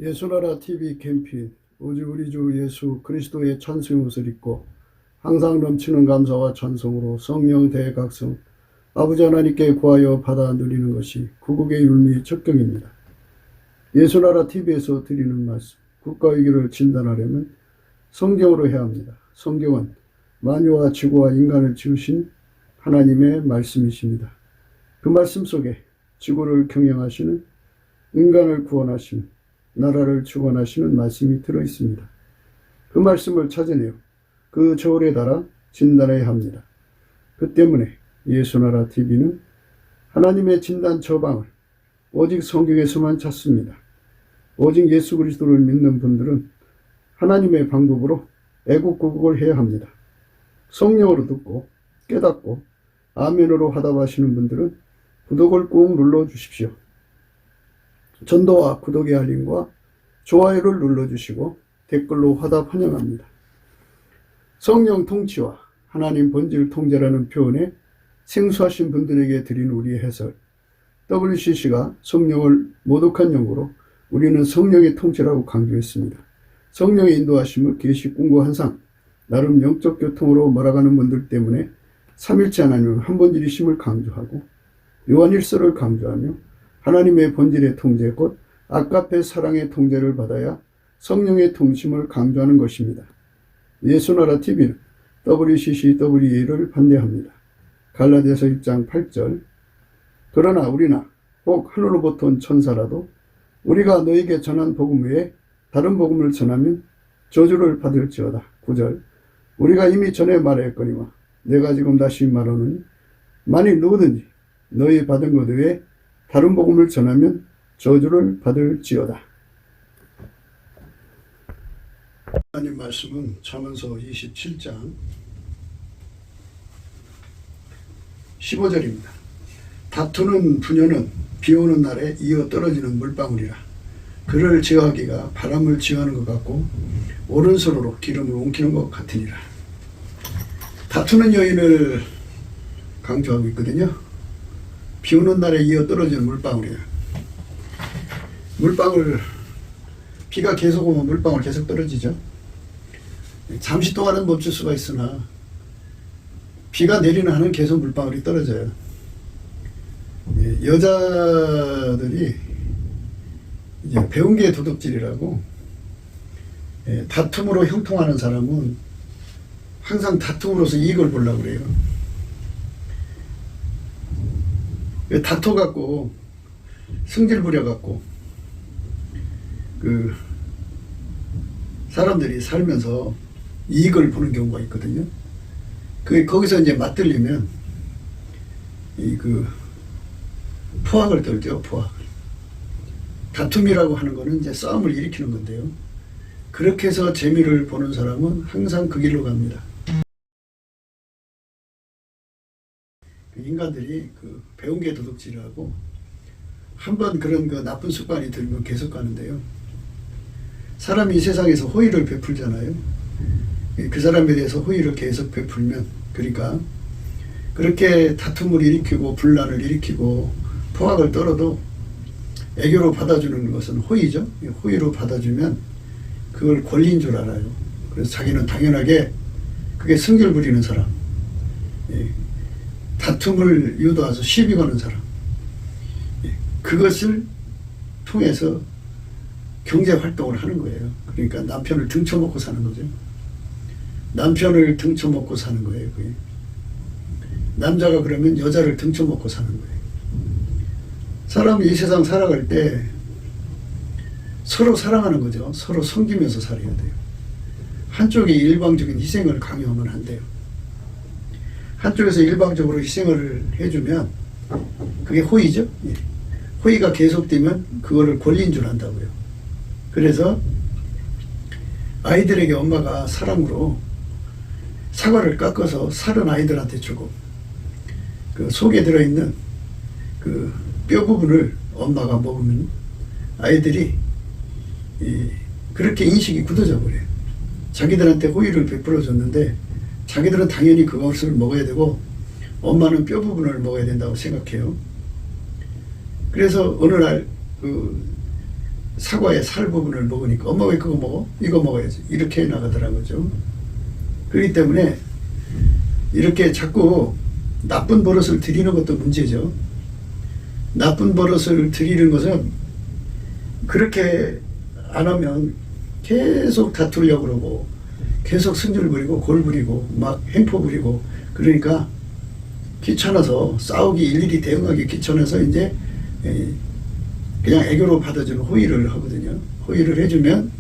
예수나라 TV 캠페인 오직 우리 주 예수 그리스도의 찬송의 옷을 입고 항상 넘치는 감사와 찬송으로 성령 대각성 아버지 하나님께 구하여 받아 누리는 것이 구국의 율미 첫 경입니다. 예수나라 TV에서 드리는 말씀, 국가위기를 진단하려면 성경으로 해야 합니다. 성경은 만유와 지구와 인간을 지으신 하나님의 말씀이십니다. 그 말씀 속에 지구를 경영하시는, 인간을 구원하시는, 나라를 주관하시는 말씀이 들어있습니다. 그 말씀을 찾아내어 그 저울에 달아 진단해야 합니다. 그 때문에 예수나라 TV는 하나님의 진단 처방을 오직 성경에서만 찾습니다. 오직 예수 그리스도를 믿는 분들은 하나님의 방법으로 애국구국을 해야 합니다. 성령으로 듣고 깨닫고 아멘으로 화답하시는 분들은 구독을 꾹 눌러주십시오. 전도와 구독의 알림과 좋아요를 눌러주시고 댓글로 화답 환영합니다. 성령 통치와 하나님 본질 통제라는 표현에 생소하신 분들에게 드린 우리의 해설, WCC가 성령을 모독한 용어로 우리는 성령의 통치라고 강조했습니다. 성령의 인도하심을 계시, 꿈과 환상, 나름 영적 교통으로 몰아가는 분들 때문에 삼일체 하나님은 한 본질이심을 강조하고 요한일서를 강조하며 하나님의 본질의 통제, 곧 아까페 사랑의 통제를 받아야 성령의 통심을 강조하는 것입니다. 예수나라 TV는 WCCWA를 반대합니다. 갈라디아서 1장 8절, 그러나 우리나 혹 하늘로부터 온 천사라도 우리가 너에게 전한 복음 외에 다른 복음을 전하면 저주를 받을지어다. 9절, 우리가 이미 전에 말하였거니와 내가 지금 다시 말하노니 만일 누구든지 너희 받은 것 외에 다른 복음을 전하면 저주를 받을지어다. 하나님 말씀은 잠언서 27장 15절입니다. 다투는 부녀는 비오는 날에 이어 떨어지는 물방울이라. 그를 제어하기가 바람을 지어하는 것 같고 오른손으로 기름을 옮기는 것 같으니라. 다투는 여인을 강조하고 있거든요. 비오는 날에 이어 떨어지는 물방울이에요. 물방울, 비가 계속 오면 물방울 계속 떨어지죠. 잠시 동안은 멈출 수가 있으나 비가 내리는 한은 계속 물방울이 떨어져요. 여자들이 이제 배운 게 도둑질이라고, 다툼으로 형통하는 사람은 항상 다툼으로서 이익을 보려고 그래요. 다퉈갖고 성질 부려갖고 그 사람들이 살면서 이익을 보는 경우가 있거든요. 거기서 이제 맞들리면 포악을 떨죠. 포악. 다툼이라고 하는 거는 이제 싸움을 일으키는 건데요. 그렇게 해서 재미를 보는 사람은 항상 그 길로 갑니다. 인간들이 배운 게 도둑질하고 한번 그런 나쁜 습관이 들면 계속 가는데요. 사람이 이 세상에서 호의를 베풀잖아요. 그 사람에 대해서 호의를 계속 베풀면, 그러니까 그렇게 다툼을 일으키고 분란을 일으키고 포악을 떨어도 애교로 받아주는 것은 호의죠. 호의로 받아주면 그걸 권리인 줄 알아요. 그래서 자기는 당연하게 그게 승질 부리는 사람, 다툼을 유도해서 시비 거는 사람, 그것을 통해서 경제활동을 하는 거예요. 그러니까 남편을 등쳐먹고 사는 거죠. 남편을 등쳐먹고 사는 거예요. 그게. 남자가 그러면 여자를 등쳐먹고 사는 거예요. 사람이 이 세상 살아갈 때 서로 사랑하는 거죠. 서로 섬기면서 살아야 돼요. 한쪽이 일방적인 희생을 강요하면 안 돼요. 한쪽에서 일방적으로 희생을 해주면 그게 호의죠. 호의가 계속되면 그거를 권리인 줄 안다고요. 그래서 아이들에게 엄마가 사랑으로 사과를 깎아서 살은 아이들한테 주고 그 속에 들어있는 그 뼈 부분을 엄마가 먹으면 아이들이 그렇게 인식이 굳어져 버려요. 자기들한테 호의를 베풀어 줬는데 자기들은 당연히 그것을 먹어야 되고 엄마는 뼈 부분을 먹어야 된다고 생각해요. 그래서 어느 날 사과의 살 부분을 먹으니까 엄마 왜 그거 먹어? 이거 먹어야지. 이렇게 나가더라고요. 그렇기 때문에 이렇게 자꾸 나쁜 버릇을 들이는 것도 문제죠. 나쁜 버릇을 들이는 것은 그렇게 안 하면 계속 다투려고 그러고 계속 승질 부리고 골 부리고 막 행포 부리고 그러니까 귀찮아서 싸우기 일일이 대응하기 귀찮아서 이제 그냥 애교로 받아주는 호의를 하거든요. 호의를 해주면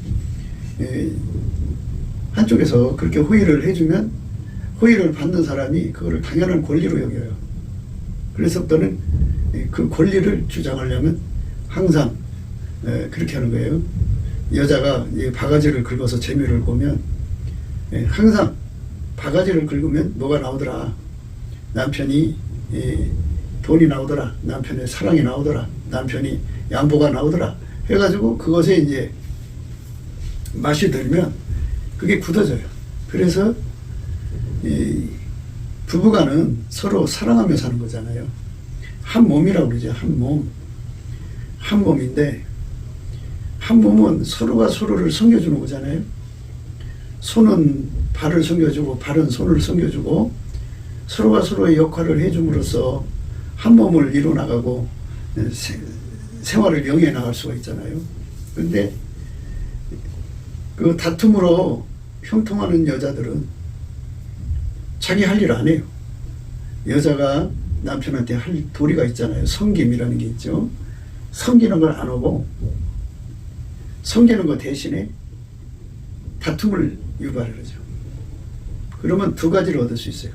한쪽에서 그렇게 호의를 해주면 호의를 받는 사람이 그거를 당연한 권리로 여겨요. 그래서 또는 그 권리를 주장하려면 항상 그렇게 하는 거예요. 여자가 바가지를 긁어서 재미를 보면 항상 바가지를 긁으면 뭐가 나오더라. 남편이 돈이 나오더라. 남편의 사랑이 나오더라. 남편이 양보가 나오더라. 해가지고 그것에 이제 맛이 들면 그게 굳어져요. 그래서 부부간은 서로 사랑하며 사는 거잖아요. 한 몸이라고 그러죠. 한 몸. 한 몸인데 한 몸은 서로가 서로를 섬겨주는 거잖아요. 손은 발을 섬겨주고 발은 손을 섬겨주고 서로가 서로의 역할을 해줌으로써 한 몸을 이뤄나가고 생활을 영위해 나갈 수가 있잖아요. 근데 그 다툼으로 형통하는 여자들은 자기 할 일 안 해요. 여자가 남편한테 할 도리가 있잖아요. 섬김이라는 게 있죠. 섬기는 걸 안 하고 섬기는 것 대신에 다툼을 유발을 하죠. 그러면 두 가지를 얻을 수 있어요.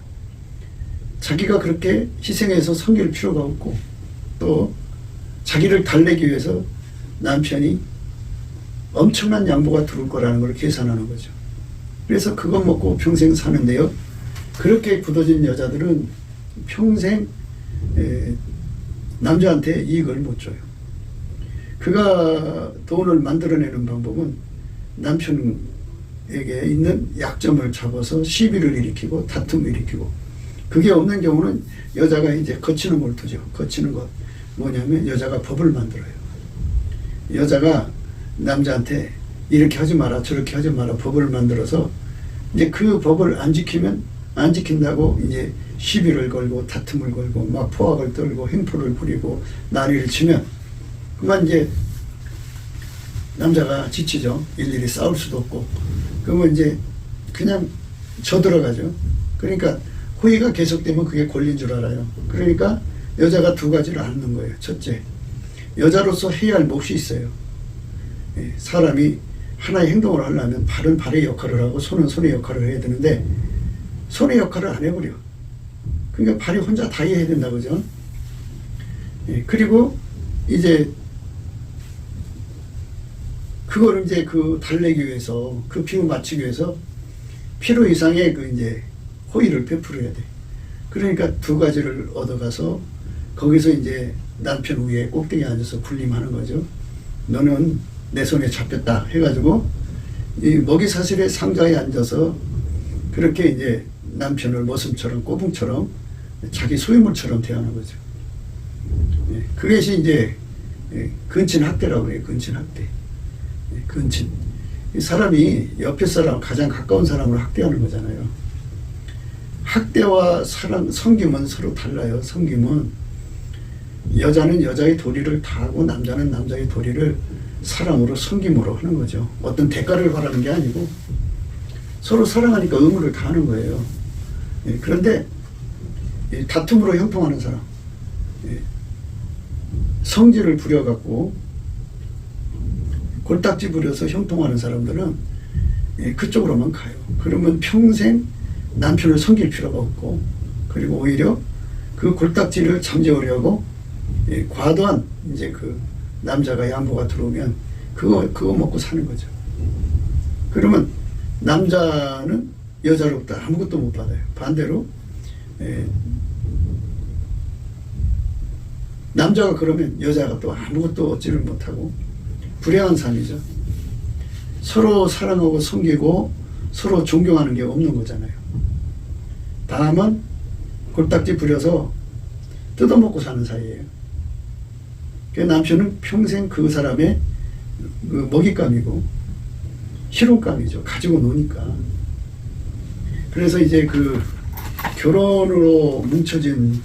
자기가 그렇게 희생해서 섬길 필요가 없고 또 자기를 달래기 위해서 남편이 엄청난 양보가 들어올 거라는 걸 계산하는 거죠. 그래서 그거 먹고 평생 사는데요. 그렇게 굳어진 여자들은 평생 남자한테 이익을 못 줘요. 그가 돈을 만들어내는 방법은 남편에게 있는 약점을 잡아서 시비를 일으키고 다툼을 일으키고 그게 없는 경우는 여자가 이제 거치는 몰투죠. 거치는 것 뭐냐면 여자가 법을 만들어요. 여자가 남자한테 이렇게 하지 마라 저렇게 하지 마라 법을 만들어서 이제 그 법을 안 지키면 안 지킨다고 이제 시비를 걸고 다툼을 걸고 막 포악을 떨고 행포를 부리고 난리를 치면 그만 이제 남자가 지치죠. 일일이 싸울 수도 없고 그러면 이제 그냥 져들어가죠. 그러니까 호의가 계속되면 그게 권리인 줄 알아요. 그러니까 여자가 두 가지를 않는 거예요. 첫째, 여자로서 해야 할 몫이 있어요. 사람이 하나의 행동을 하려면 발은 발의 역할을 하고 손은 손의 역할을 해야 되는데 손의 역할을 안 해버려. 그러니까 발이 혼자 다 해야 된다 그죠? 그리고 이제 그거를 이제 그 달래기 위해서 그 비유 맞추기 위해서 필요 이상의 그 이제 호의를 베풀어야 돼. 그러니까 두 가지를 얻어가서 거기서 이제 남편 위에 꼭대기에 앉아서 군림하는 거죠. 너는 내 손에 잡혔다 해가지고 이 먹이사슬의 상자에 앉아서 그렇게 이제 남편을 머슴처럼 꼬붕처럼 자기 소유물처럼 대하는 거죠. 그것이 이제 근친학대라고 그래요. 근친학대. 근친. 사람이 옆에 사람 가장 가까운 사람을 학대하는 거잖아요. 학대와 사랑, 섬김은 서로 달라요. 섬김은 여자는 여자의 도리를 다하고 남자는 남자의 도리를 사랑으로 섬김으로 하는 거죠. 어떤 대가를 바라는 게 아니고 서로 사랑하니까 의무를 다하는 거예요. 그런데 다툼으로 형통하는 사람, 성질을 부려갖고 골딱지 부려서 형통하는 사람들은 그쪽으로만 가요. 그러면 평생 남편을 섬길 필요가 없고 그리고 오히려 그 골딱지를 잠재우려고 과도한 이제 그 남자가 양보가 들어오면 그거 먹고 사는 거죠. 그러면 남자는 여자로부터 아무것도 못 받아요. 반대로 남자가 그러면 여자가 또 아무것도 얻지를 못하고 불행한 삶이죠. 서로 사랑하고 섬기고 서로 존경하는 게 없는 거잖아요. 다만 골딱지 부려서 뜯어먹고 사는 사이예요. 그 남편은 평생 그 사람의 그 먹잇감이고 희롱감이죠. 가지고 노니까. 그래서 이제 그 결혼으로 뭉쳐진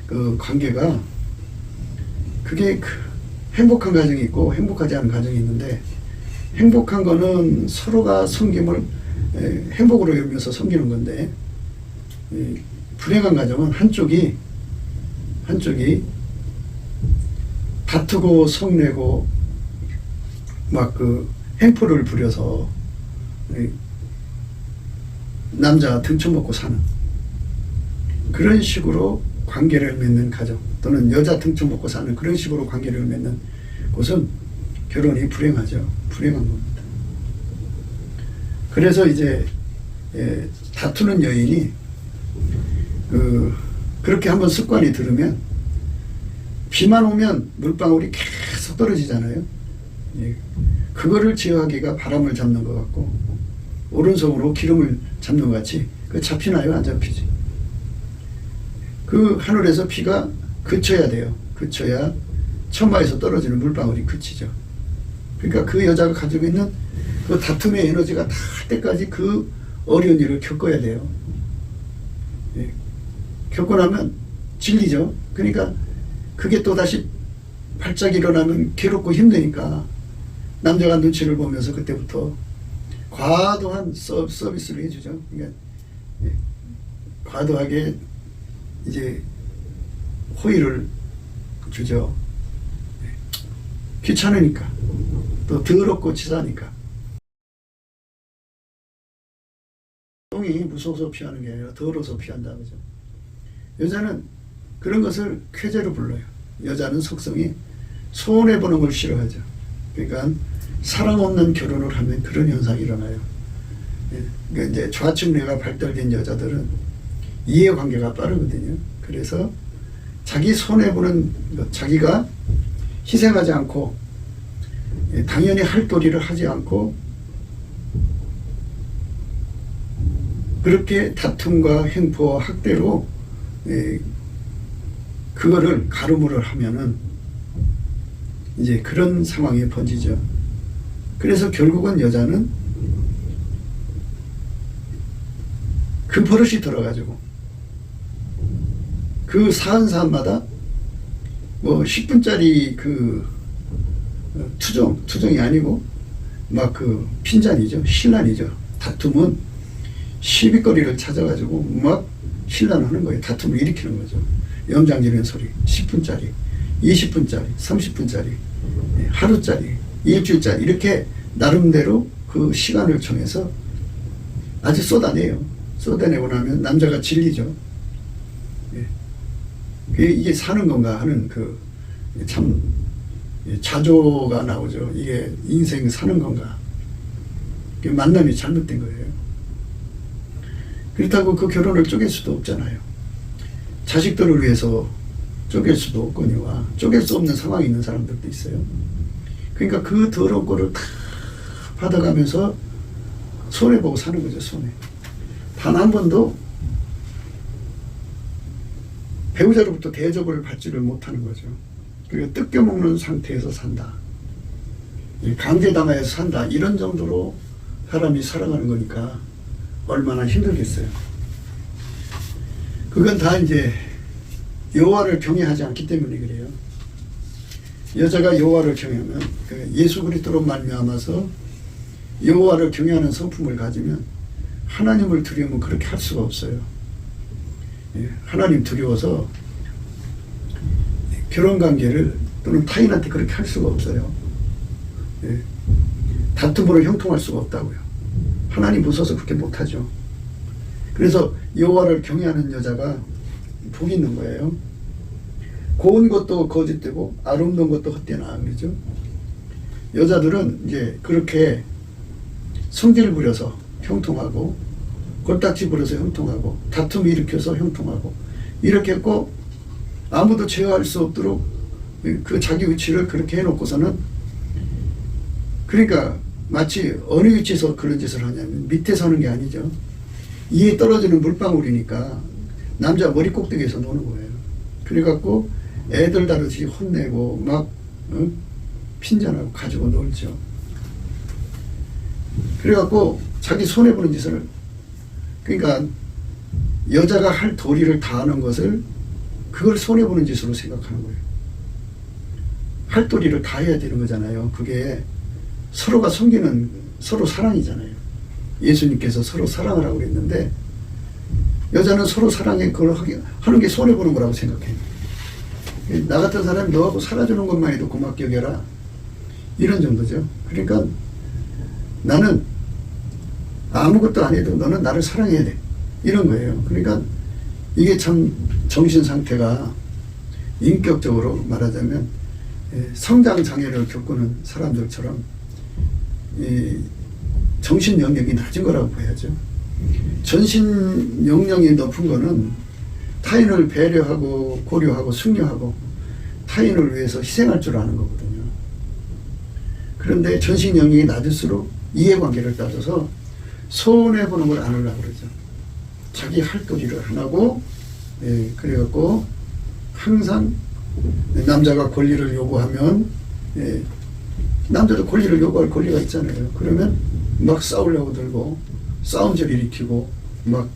그 관계가 그게 행복한 가정이 있고 행복하지 않은 가정이 있는데, 행복한 거는 서로가 섬김을 행복으로 여기면서 섬기는 건데, 불행한 가정은 한쪽이 다투고 성내고 막 그 행포를 부려서 남자 등쳐먹고 사는 그런 식으로 관계를 맺는 가정, 또는 여자 등쳐먹고 사는 그런 식으로 관계를 맺는 곳은 결혼이 불행하죠. 불행한 겁니다. 그래서 이제 다투는 여인이 그렇게 한번 습관이 들으면, 비만 오면 물방울이 계속 떨어지잖아요. 그거를 제어하기가 바람을 잡는 것 같고, 오른손으로 기름을 잡는 것 같이 그 잡히나요? 안 잡히지. 그 하늘에서 비가 그쳐야 돼요. 그쳐야 천마에서 떨어지는 물방울이 그치죠. 그러니까 그 여자가 가지고 있는 그 다툼의 에너지가 다 할 때까지 그 어려운 일을 겪어야 돼요. 겪고 나면 질리죠. 그러니까 그게 또다시 발작 일어나면 괴롭고 힘드니까 남자가 눈치를 보면서 그때부터 과도한 서비스를 해주죠. 그러니까 과도하게 이제 호의를 주죠. 귀찮으니까, 또 더럽고 치사하니까. 똥이 무서워서 피하는 게 아니라 더러워서 피한다 그죠. 여자는 그런 것을 쾌재로 불러요. 여자는 속성이 손해보는 걸 싫어하죠. 그러니까 사랑 없는 결혼을 하면 그런 현상이 일어나요. 그러니까 이제 좌측 뇌가 발달된 여자들은 이해관계가 빠르거든요. 그래서 자기 손해보는 것, 자기가 희생하지 않고 당연히 할 도리를 하지 않고 그렇게 다툼과 횡포와 학대로 그거를 가름을 하면은 이제 그런 상황이 번지죠. 그래서 결국은 여자는 그 버릇이 들어가지고 그 사안사안마다 뭐 10분짜리 그 투정이 아니고 막 그 핀잔이죠. 신란이죠. 다툼은 시비거리를 찾아가지고 막 신란하는 거예요. 다툼을 일으키는 거죠. 염장지르는 소리 10분짜리, 20분짜리, 30분짜리, 하루짜리, 일주일짜리 이렇게 나름대로 그 시간을 정해서 아주 쏟아내요. 쏟아내고 나면 남자가 질리죠. 이게 사는 건가 하는 그 참 자조가 나오죠. 이게 인생 사는 건가. 만남이 잘못된 거예요. 그렇다고 그 결혼을 쪼갤 수도 없잖아요. 자식들을 위해서 쪼갤 수도 없거니와 쪼갤 수 없는 상황이 있는 사람들도 있어요. 그러니까 그 더러운 거를 다 받아가면서 손해보고 사는 거죠. 손해. 단 한 번도 배우자로부터 대접을 받지를 못하는 거죠. 그리고 뜯겨먹는 상태에서 산다. 강제당하여서 산다. 이런 정도로 사람이 살아가는 거니까 얼마나 힘들겠어요. 그건 다 이제 여호와를 경외하지 않기 때문에 그래요. 여자가 여호와를 경외하면 예수 그리스도로 말미암아서 여호와를 경외하는 성품을 가지면 하나님을 두려우면 그렇게 할 수가 없어요. 하나님 두려워서 결혼관계를 또는 타인한테 그렇게 할 수가 없어요. 다툼으로 형통할 수가 없다고요. 하나님 무서워서 그렇게 못하죠. 그래서 여호와를 경외하는 여자가 복이 있는 거예요. 고운 것도 거짓되고 아름다운 것도 헛되나 그러죠. 여자들은 이제 그렇게 성질 부려서 형통하고 골딱지 부려서 형통하고 다툼 일으켜서 형통하고 이렇게 했고 아무도 제어할 수 없도록 그 자기 위치를 그렇게 해놓고서는 그러니까 마치 어느 위치에서 그런 짓을 하냐면 밑에 서는 게 아니죠. 이에 떨어지는 물방울이니까 남자 머리 꼭대기에서 노는 거예요. 그래갖고 애들 다루듯이 혼내고 막 핀잔하고 가지고 놀죠. 그래갖고 자기 손해보는 짓을, 그러니까 여자가 할 도리를 다 하는 것을 그걸 손해보는 짓으로 생각하는 거예요. 할 도리를 다 해야 되는 거잖아요. 그게 서로가 섬기는, 서로 사랑이잖아요. 예수님께서 서로 사랑하라고 그랬는데 여자는 서로 사랑해 그걸 하는 게 손해보는 거라고 생각해요. 나 같은 사람이 너하고 살아주는 것만 해도 고맙게 여겨라, 이런 정도죠. 그러니까 나는 아무것도 안 해도 너는 나를 사랑해야 돼, 이런 거예요. 그러니까 이게 참 정신 상태가 인격적으로 말하자면 성장 장애를 겪는 사람들처럼 정신 영역이 낮은 거라고 봐야죠. 전신 영역이 높은 거는 타인을 배려하고 고려하고 승려하고 타인을 위해서 희생할 줄 아는 거거든요. 그런데 전신 영역이 낮을수록 이해관계를 따져서 손해보는 걸 안 하려고 그러죠. 자기 할 도리를 안 하고, 그래갖고 항상 남자가 권리를 요구하면, 남자도 권리를 요구할 권리가 있잖아요. 그러면 막 싸우려고 들고 싸움질 일으키고 막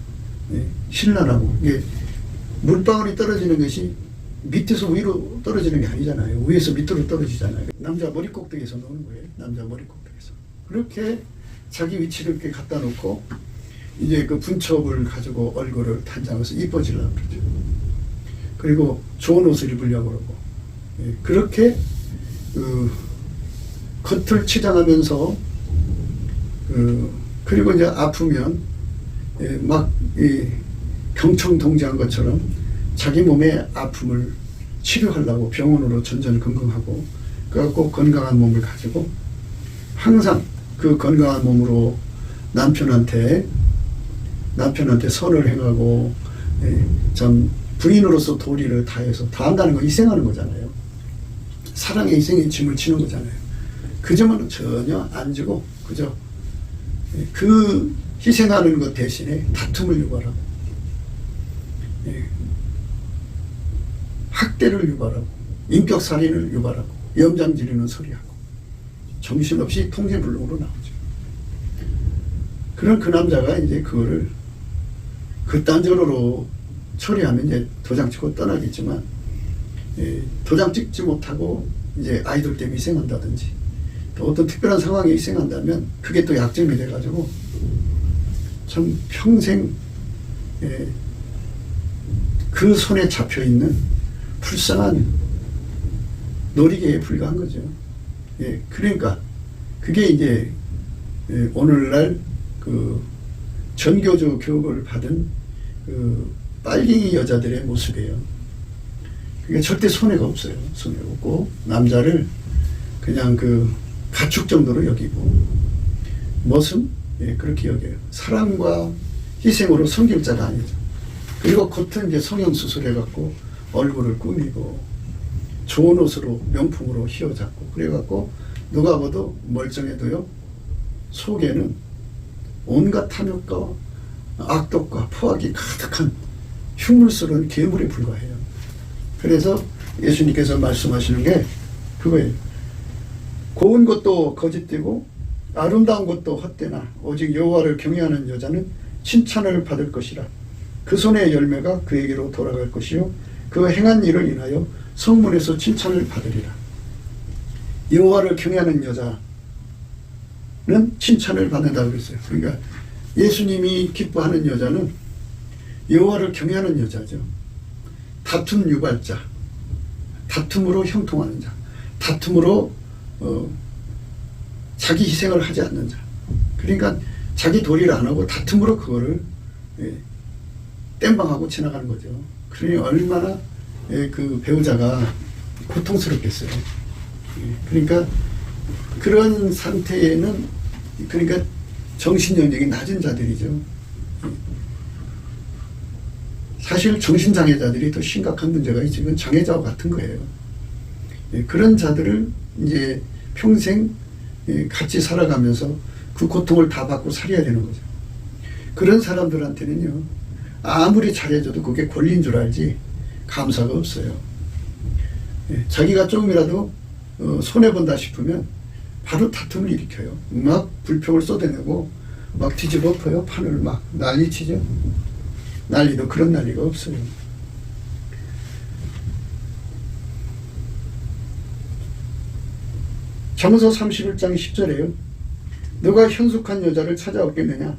신란하고, 이게 물방울이 떨어지는 것이 밑에서 위로 떨어지는 게 아니잖아요. 위에서 밑으로 떨어지잖아요. 남자 머리 꼭대기에서 노는 거예요. 남자 머리 꼭대기에서. 그렇게 자기 위치를 이렇게 갖다 놓고 이제 그 분첩을 가지고 얼굴을 단장해서 이뻐지려고 그러죠. 그리고 좋은 옷을 입으려고 그러고, 그렇게 겉을 치장하면서, 그리고 이제 아프면 막 경청동지한 것처럼 자기 몸의 아픔을 치료하려고 병원으로 전전긍긍하고, 그래갖고 건강한 몸을 가지고 항상 그 건강한 몸으로 남편한테 선을 행하고, 참 부인으로서 도리를 다해서 다 한다는 거 희생하는 거잖아요. 사랑의 희생의 짐을 지는 거잖아요. 그 점은 전혀 안 지고 그저 그 희생하는 것 대신에 다툼을 유발하고, 학대를 유발하고, 인격살인을 유발하고, 염장 지르는 소리하고, 정신없이 통제불능으로 나오죠. 그런 그 남자가 이제 그거를 극단적으로 처리하면 이제 도장 찍고 떠나겠지만, 도장 찍지 못하고 이제 아이들 때문에 희생한다든지, 또 어떤 특별한 상황에 희생한다면 그게 또 약점이 돼가지고 참 평생 그 손에 잡혀 있는 불쌍한 놀이개에 불과한 거죠. 그러니까 그게 이제 오늘날 그 전교조 교육을 받은 그 빨갱이 여자들의 모습이에요. 그게 절대 손해가 없어요. 손해가 없고, 남자를 그냥 그 가축 정도로 여기고, 멋은 그렇게 여겨요. 사랑과 희생으로 섬길 자가 아니죠. 그리고 겉은 이제 성형수술해갖고 얼굴을 꾸미고 좋은 옷으로 명품으로 휘어잡고 그래갖고 누가 봐도 멀쩡해도요, 속에는 온갖 탐욕과 악독과 포악이 가득한 흉물스러운 괴물에 불과해요. 그래서 예수님께서 말씀하시는 게 그거예요. 고운 것도 거짓되고 아름다운 것도 헛되나 오직 여호와를 경외하는 여자는 칭찬을 받을 것이라. 그 손의 열매가 그에게로 돌아갈 것이요 그 행한 일을 인하여 성문에서 칭찬을 받으리라. 여호와를 경외하는 여자는 칭찬을 받는다고 그랬어요. 그러니까 예수님이 기뻐하는 여자는 여호와를 경외하는 여자죠. 다툼 유발자, 다툼으로 형통하는 자, 다툼으로 자기 희생을 하지 않는 자. 그러니까 자기 도리를 안 하고 다툼으로 그거를 땜방하고 지나가는 거죠. 그러니 얼마나 그 배우자가 고통스럽겠어요. 그러니까 그런 상태에는, 그러니까 정신영역이 낮은 자들이죠. 사실 정신장애자들이 더 심각한 문제가 지금 장애자와 같은 거예요. 그런 자들을 이제 평생 같이 살아가면서 그 고통을 다 받고 살아야 되는 거죠. 그런 사람들한테는요, 아무리 잘해줘도 그게 권리인 줄 알지 감사가 없어요. 자기가 조금이라도 손해본다 싶으면 바로 다툼을 일으켜요. 막 불평을 쏟아내고 막 뒤집어 엎어요. 판을 막 난리치죠. 난리도 그런 난리가 없어요. 잠언서 31장 10절에요. 너가 현숙한 여자를 찾아오겠느냐?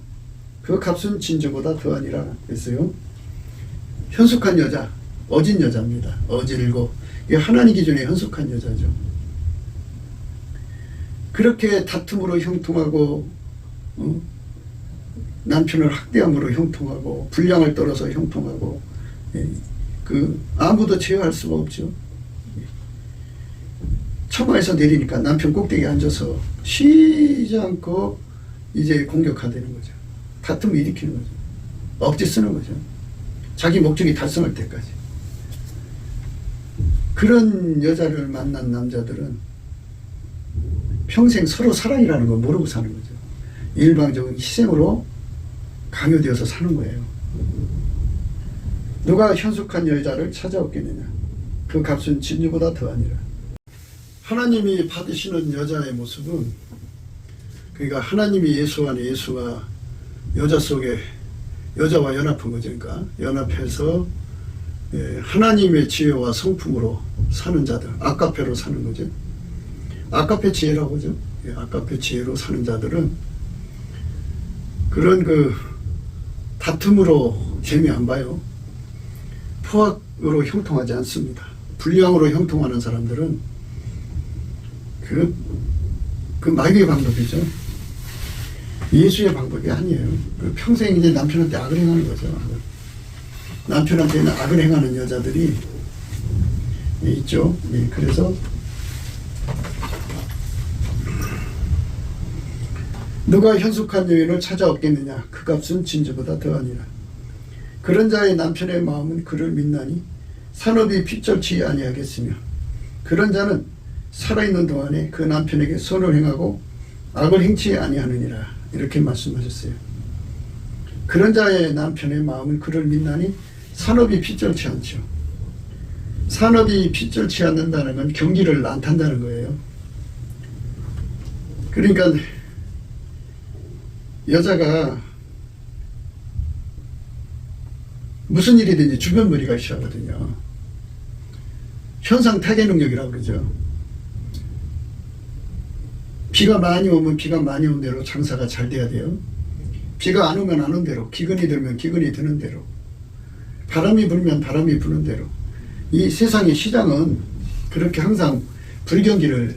그 값은 진주보다 더하니라 했어요. 현숙한 여자, 어진 여자입니다. 어질고 이게 하나님 기준의 현숙한 여자죠. 그렇게 다툼으로 형통하고 남편을 학대함으로 형통하고 분량을 떨어서 형통하고 아무도 제어할 수가 없죠. 처마에서 내리니까 남편 꼭대기에 앉아서 쉬지 않고 이제 공격하다는 거죠. 다툼을 일으키는 거죠. 억지 쓰는 거죠. 자기 목적이 달성할 때까지. 그런 여자를 만난 남자들은 평생 서로 사랑이라는 걸 모르고 사는 거죠. 일방적인 희생으로 강요되어서 사는 거예요. 누가 현숙한 여자를 찾아오겠느냐? 그 값은 진주보다 더하니라. 하나님이 받으시는 여자의 모습은, 그러니까 하나님이 예수 안에, 예수가 여자 속에 여자와 연합한 거죠. 그러니까 연합해서 하나님의 지혜와 성품으로 사는 자들, 아까페로 사는 거죠. 아까페 지혜라고 하죠. 아까페 지혜로 사는 자들은 그런 다툼으로 재미 안 봐요. 포악으로 형통하지 않습니다. 불량으로 형통하는 사람들은 그 마귀의 방법이죠. 예수의 방법이 아니에요. 평생 이제 남편한테 악을 행하는 거죠. 남편한테는 악을 행하는 여자들이 있죠. 그래서 누가 현숙한 여인을 찾아왔겠느냐? 그 값은 진주보다 더하니라. 그런 자의 남편의 마음은 그를 믿나니 산업이 핏절치 아니하겠으며 그런 자는 살아있는 동안에 그 남편에게 선을 행하고 악을 행치 아니하느니라. 이렇게 말씀하셨어요. 그런 자의 남편의 마음은 그를 믿나니 산업이 핏절치 않죠. 산업이 핏절치 않는다는 건 경기를 안 탄다는 거예요. 그러니까 여자가 무슨 일이든지 주변머리가 시작하거든요. 현상 타개 능력이라고 그러죠. 비가 많이 오면 비가 많이 온 대로 장사가 잘 돼야 돼요. 비가 안 오면 안 온 대로, 기근이 들면 기근이 드는 대로, 바람이 불면 바람이 부는 대로. 이 세상의 시장은 그렇게 항상 불경기를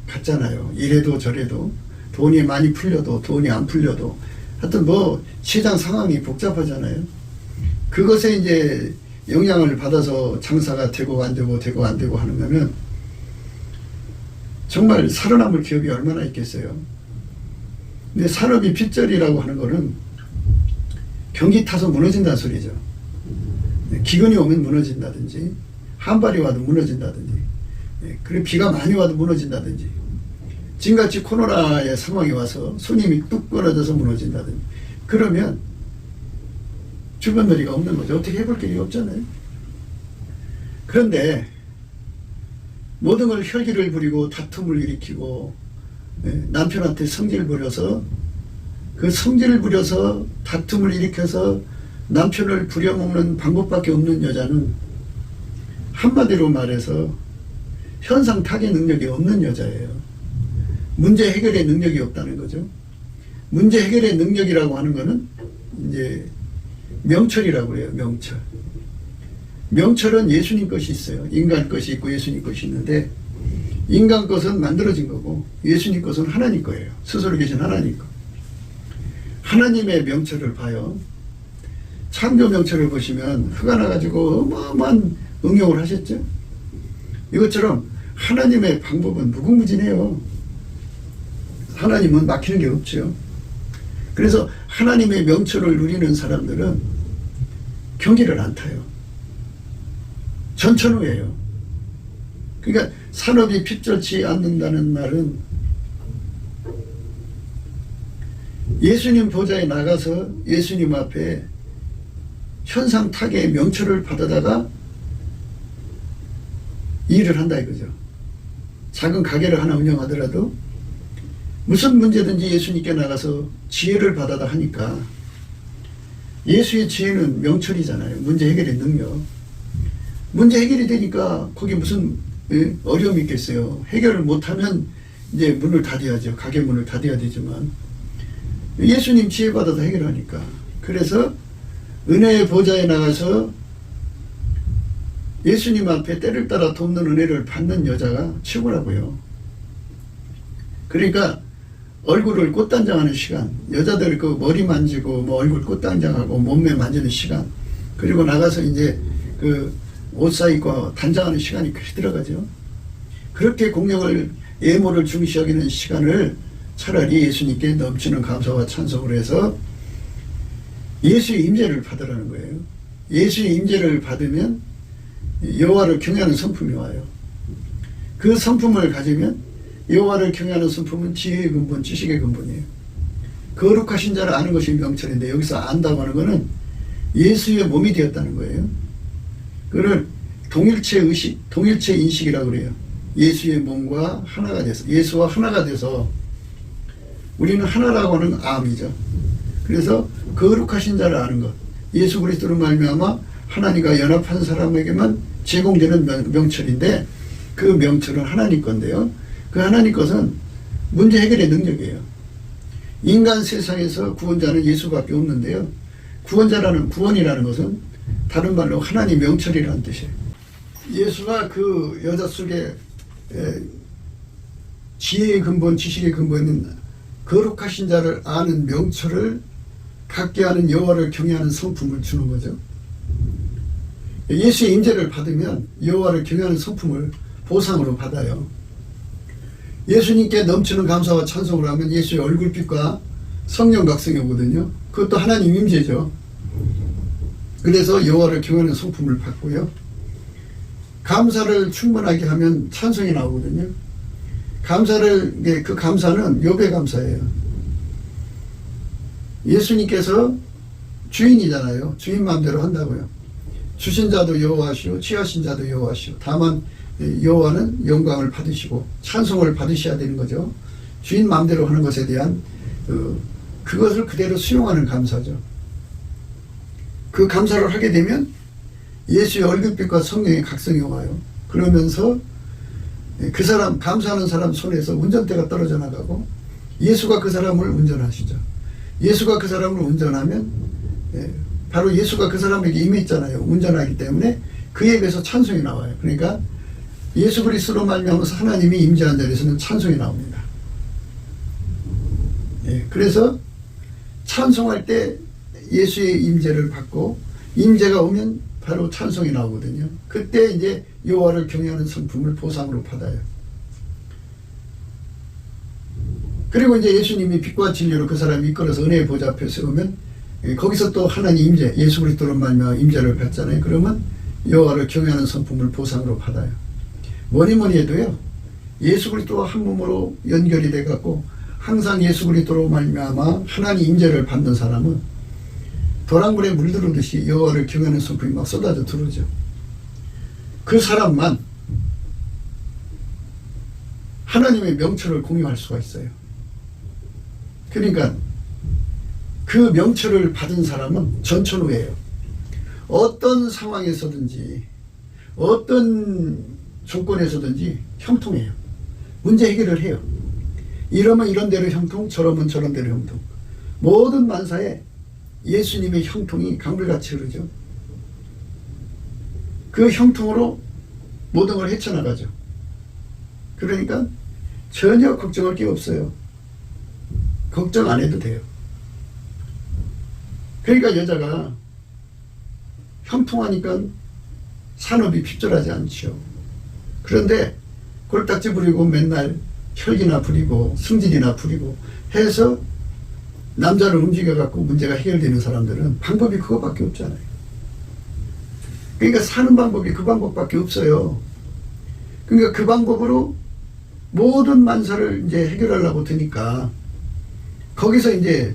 갖잖아요. 이래도 저래도, 돈이 많이 풀려도 돈이 안 풀려도, 하여튼 시장 상황이 복잡하잖아요. 그것에 이제 영향을 받아서 장사가 되고 안 되고 되고 안 되고 하는 거면 정말 살아남을 기업이 얼마나 있겠어요. 근데 산업이 핏절이라고 하는 거는 경기 타서 무너진다는 소리죠. 기근이 오면 무너진다든지, 한발이 와도 무너진다든지, 그리고 비가 많이 와도 무너진다든지, 지금같이 코로나의 상황이 와서 손님이 뚝 끊어져서 무너진다든지, 그러면 주변머리가 없는 거죠. 어떻게 해볼 길이 없잖아요. 그런데 모든 걸 혈기를 부리고 다툼을 일으키고 남편한테 성질을 부려서, 그 성질을 부려서 다툼을 일으켜서 남편을 부려먹는 방법밖에 없는 여자는 한마디로 말해서 현상 타개 능력이 없는 여자예요. 문제 해결의 능력이 없다는 거죠. 문제 해결의 능력이라고 하는 거는 이제 명철이라고 해요. 명철. 명철은 예수님 것이 있어요. 인간 것이 있고 예수님 것이 있는데, 인간 것은 만들어진 거고 예수님 것은 하나님 거예요. 스스로 계신 하나님 거. 하나님의 명철을 봐요. 창조 명철을 보시면 흙 하나 가지고 어마어마한 응용을 하셨죠. 이것처럼 하나님의 방법은 무궁무진해요. 하나님은 막히는 게 없죠. 그래서 하나님의 명철을 누리는 사람들은 경기를 안 타요. 전천후예요. 그러니까 산업이 핏절치 않는다는 말은 예수님 보좌에 나가서 예수님 앞에 현상 타개의 명철을 받아다가 일을 한다 이거죠. 작은 가게를 하나 운영하더라도 무슨 문제든지 예수님께 나가서 지혜를 받아다 하니까 예수의 지혜는 명철이잖아요. 문제 해결의 능력. 문제 해결이 되니까 거기 무슨 어려움이 있겠어요. 해결을 못하면 이제 문을 닫아야죠. 가게 문을 닫아야 되지만 예수님 지혜 받아서 해결하니까. 그래서 은혜의 보좌에 나가서 예수님 앞에 때를 따라 돕는 은혜를 받는 여자가 최고라고요. 그러니까 얼굴을 꽃단장하는 시간, 여자들 그 머리 만지고 뭐 얼굴 꽃단장하고 몸매 만지는 시간, 그리고 나가서 이제 그 옷 사입고 단장하는 시간이 그렇게 들어가죠. 그렇게 공력을 예모를 중시 여기는 시간을 차라리 예수님께 넘치는 감사와 찬송을 해서 예수의 임재를 받으라는 거예요. 예수의 임재를 받으면 여호와를 경외하는 성품이 와요. 그 성품을 가지면 여호와를 경외하는 성품은 지혜의 근본, 지식의 근본이에요. 거룩하신 자를 아는 것이 명철인데 여기서 안다고 하는 것은 예수의 몸이 되었다는 거예요. 그걸 동일체 의식, 동일체 인식이라고 그래요. 예수의 몸과 하나가 돼서, 예수와 하나가 돼서 우리는 하나라고 하는 암이죠. 그래서 거룩하신 자를 아는 것, 예수 그리스도로 말미암아 하나님과 연합한 사람에게만 제공되는 명철인데 그 명철은 하나님 건데요. 그 하나님 것은 문제 해결의 능력이에요. 인간 세상에서 구원자는 예수밖에 없는데요. 구원이라는 것은 다른 말로 하나님 명철이라는 뜻이에요. 예수가 그 여자 속에 지혜의 근본, 지식의 근본인 거룩하신 자를 아는 명철을 갖게 하는 여호와를 경외하는 성품을 주는 거죠. 예수의 임재를 받으면 여호와를 경외하는 성품을 보상으로 받아요. 예수님께 넘치는 감사와 찬송을 하면 예수의 얼굴빛과 성령 각성이 오거든요. 그것도 하나님 임재죠. 그래서 여호와를 경외하는 성품을 받고요. 감사를 충분하게 하면 찬송이 나오거든요. 그 감사는 욥의 감사예요. 예수님께서 주인이잖아요. 주인 마음대로 한다고요. 주신 자도 여호와시오, 취하신 자도 여호와시오. 다만 여호와는 영광을 받으시고 찬송을 받으셔야 되는 거죠. 주인 마음대로 하는 것에 대한 그것을 그대로 수용하는 감사죠. 그 감사를 하게 되면 예수의 얼굴빛과 성령의 각성이 와요. 그러면서 그 사람, 감사하는 사람 손에서 운전대가 떨어져 나가고 예수가 그 사람을 운전하시죠. 예수가 그 사람을 운전하면 바로 예수가 그 사람에게 임했잖아요. 운전하기 때문에 그에 비해서 찬송이 나와요. 그러니까 예수 그리스도로 말미암아서 하나님이 임재한 자리에서는 찬송이 나옵니다. 그래서 찬송할 때 예수의 임재를 받고 임재가 오면 바로 찬송이 나오거든요. 그때 이제 여호와를 경외하는 성품을 보상으로 받아요. 그리고 이제 예수님이 빛과 진리로 그 사람이 이끌어서 은혜의 보좌 앞에 세우면 거기서 또 하나님 임재, 예수 그리스도로 말미암아 임재를 받잖아요. 그러면 여호와를 경외하는 성품을 보상으로 받아요. 뭐니 해도요, 예수 그리스도와 한 몸으로 연결이 돼 갖고 항상 예수 그리스도로 말미암아 하나님 임재를 받는 사람은 도랑물에 물들어듯이 여호와를 경외하는 성품이 막 쏟아져 들어오죠. 그 사람만 하나님의 명철을 공유할 수가 있어요. 그러니까 그 명철을 받은 사람은 전천후예요. 어떤 상황에서든지 어떤 조건에서든지 형통해요. 문제 해결을 해요. 이러면 이런 대로 형통, 저러면 저런 대로 형통. 모든 만사에 예수님의 형통이 강물같이 흐르죠. 그 형통으로 모든 걸 헤쳐나가죠. 그러니까 전혀 걱정할 게 없어요. 걱정 안 해도 돼요. 그러니까 여자가 형통하니까 산업이 핍절하지 않죠. 그런데 골딱지 부리고 맨날 혈기나 부리고 승질이나 부리고 해서 남자를 움직여갖고 문제가 해결되는 사람들은 방법이 그거밖에 없잖아요. 그러니까 사는 방법이 그 방법밖에 없어요. 그러니까 그 방법으로 모든 만사를 이제 해결하려고 드니까 거기서 이제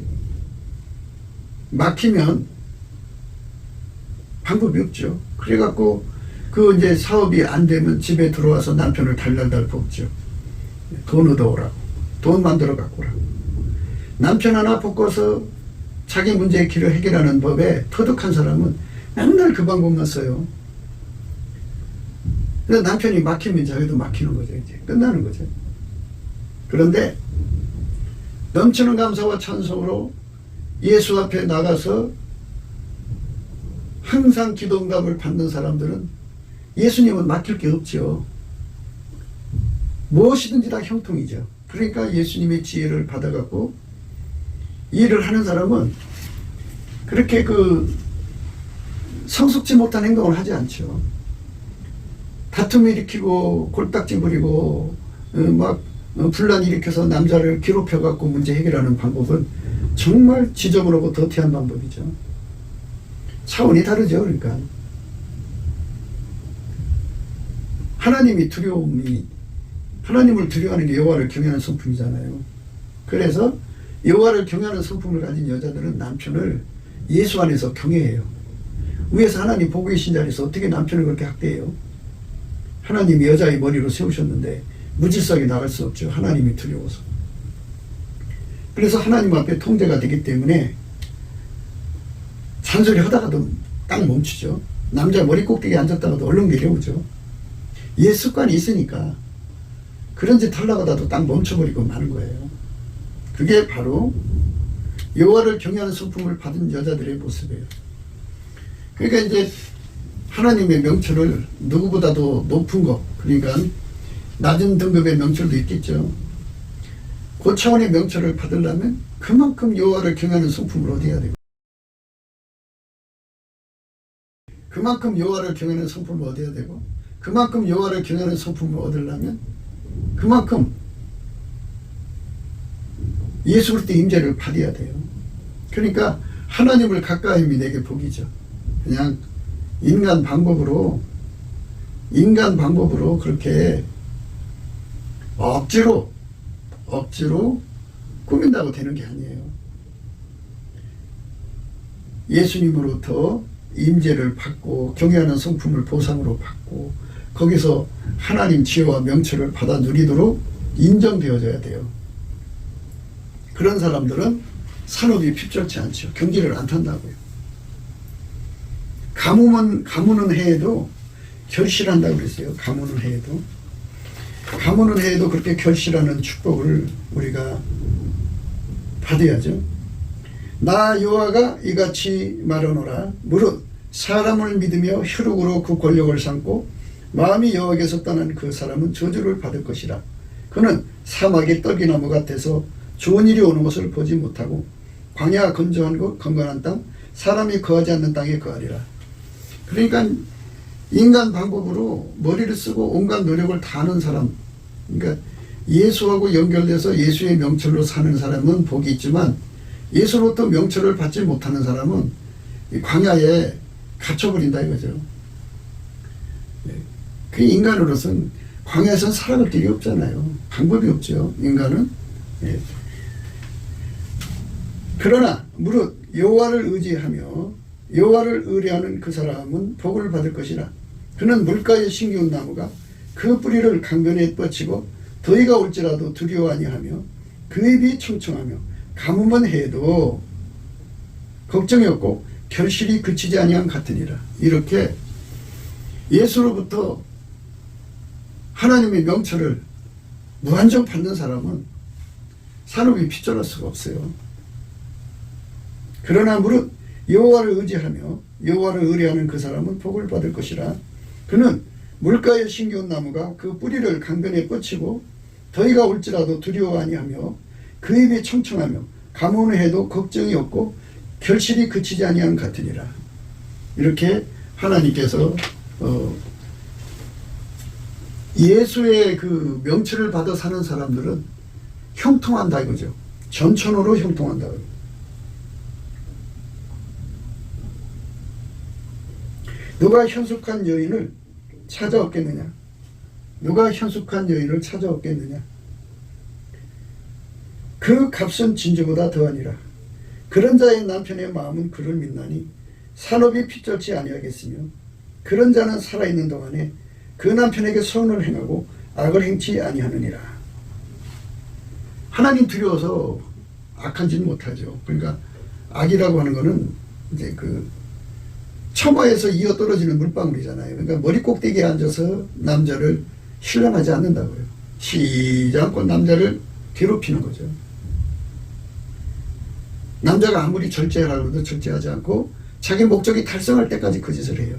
막히면 방법이 없죠. 그래갖고 그 이제 사업이 안 되면 집에 들어와서 남편을 달달달 볶죠. 돈 얻어오라고, 돈 만들어 갖고 오라고. 남편 하나 바꿔서 자기 문제의 길을 해결하는 법에 터득한 사람은 맨날 그 방법만 써요. 그래서 남편이 막히면 자기도 막히는 거죠. 이제 끝나는 거죠. 그런데 넘치는 감사와 찬송으로 예수 앞에 나가서 항상 기도 응답을 받는 사람들은 예수님은 막힐 게 없죠. 무엇이든지 다 형통이죠. 그러니까 예수님의 지혜를 받아갖고 일을 하는 사람은 그렇게 성숙지 못한 행동을 하지 않죠. 다툼 일으키고 골딱지 부리고 분란 일으켜서 남자를 괴롭혀갖고 문제 해결하는 방법은 정말 지저분하고 더티한 방법이죠. 차원이 다르죠. 그러니까 하나님을 두려워하는 게 여호와를 경외하는 성품이잖아요. 그래서 여호와를 경외하는 성품을 가진 여자들은 남편을 예수 안에서 경외해요. 위에서 하나님 보고 계신 자리에서 어떻게 남편을 그렇게 학대해요? 하나님이 여자의 머리로 세우셨는데 무질서하게 나갈 수 없죠. 하나님이 두려워서. 그래서 하나님 앞에 통제가 되기 때문에 잔소리 하다가도 딱 멈추죠. 남자 머리 꼭대기에 앉았다가도 얼른 내려오죠. 얘 습관이 있으니까 그런 짓 하려다가도 딱 멈춰버리고 마는 거예요. 그게 바로 여호와를 경외하는 성품을 받은 여자들의 모습이에요. 그러니까 이제 하나님의 명철을 누구보다도 높은 것, 그러니까 낮은 등급의 명철도 있겠죠. 그 차원의 명철을 받으려면 그만큼 여호와를 경외하는 성품을 얻어야 되고, 그만큼 여호와를 경외하는 성품을 얻어야 되고, 그만큼 여호와를 경외하는 성품을 얻으려면 그만큼 예수 그리스도의 임재를 받아야 돼요. 그러니까 하나님을 가까이 하면 내게 복이죠. 그냥 인간 방법으로 그렇게 억지로 꾸민다고 되는 게 아니에요. 예수님으로부터 임재를 받고 경외하는 성품을 보상으로 받고 거기서 하나님 지혜와 명철을 받아 누리도록 인정되어져야 돼요. 그런 사람들은 산업이 핍절치 않죠. 경기를 안 탄다고요. 가문은 해에도 결실한다고 그랬어요. 가문은 해에도 그렇게 결실하는 축복을 우리가 받아야죠. 나 여호와가 이같이 말하노라. 무릇 사람을 믿으며 혈육으로 그 권력을 삼고 마음이 여호와께서 떠난 그 사람은 저주를 받을 것이라. 그는 사막의 떨기나무 같아서 좋은 일이 오는 것을 보지 못하고 광야 건조한 곳 건강한 땅 사람이 거하지 않는 땅에 거하리라. 그러니까 인간 방법으로 머리를 쓰고 온갖 노력을 다 하는 사람, 그러니까 예수하고 연결돼서 예수의 명철로 사는 사람은 복이 있지만 예수로부터 명철을 받지 못하는 사람은 광야에 갇혀버린다 이거죠. 그 인간으로서는 광야에서는 살아갈 길이 없잖아요. 방법이 없죠. 인간은. 그러나 무릇 여호와를 의지하며 여호와를 의뢰하는 그 사람은 복을 받을 것이라. 그는 물가에 심기운 나무가 그 뿌리를 강변에 뻗치고 더위가 올지라도 두려워 아니하며 그 입이 청청하며 가뭄은 해도 걱정이 없고 결실이 그치지 아니한 같으니라. 이렇게 예수로부터 하나님의 명철을 무한정 받는 사람은 산업이 핍절할 수가 없어요. 그러나 무릇 여호와를 의지하며 여호와를 의뢰하는 그 사람은 복을 받을 것이라. 그는 물가에 심겨온 나무가 그 뿌리를 강변에 뻗치고 더위가 올지라도 두려워 아니하며 그 입이 청청하며 가뭄을 해도 걱정이 없고 결실이 그치지 아니한 같으니라. 이렇게 하나님께서 예수의 그 명철을 받아 사는 사람들은 형통한다 이거죠. 전천후로 형통한다. 누가 현숙한 여인을 찾아왔겠느냐? 누가 현숙한 여인을 찾아왔겠느냐? 그 값은 진주보다 더하니라. 그런 자의 남편의 마음은 그를 믿나니 산업이 핍절치 아니하겠으며 그런 자는 살아있는 동안에 그 남편에게 선을 행하고 악을 행치 아니하느니라. 하나님 두려워서 악한 짓 못하죠. 그러니까 악이라고 하는 거는 이제 그 처마에서 이어 떨어지는 물방울이잖아요. 그러니까 머리 꼭대기에 앉아서 남자를 신랑하지 않는다고요. 쉬지 않고 남자를 괴롭히는 거죠. 남자가 아무리 절제하라고 해도 절제하지 않고 자기 목적이 달성할 때까지 그 짓을 해요.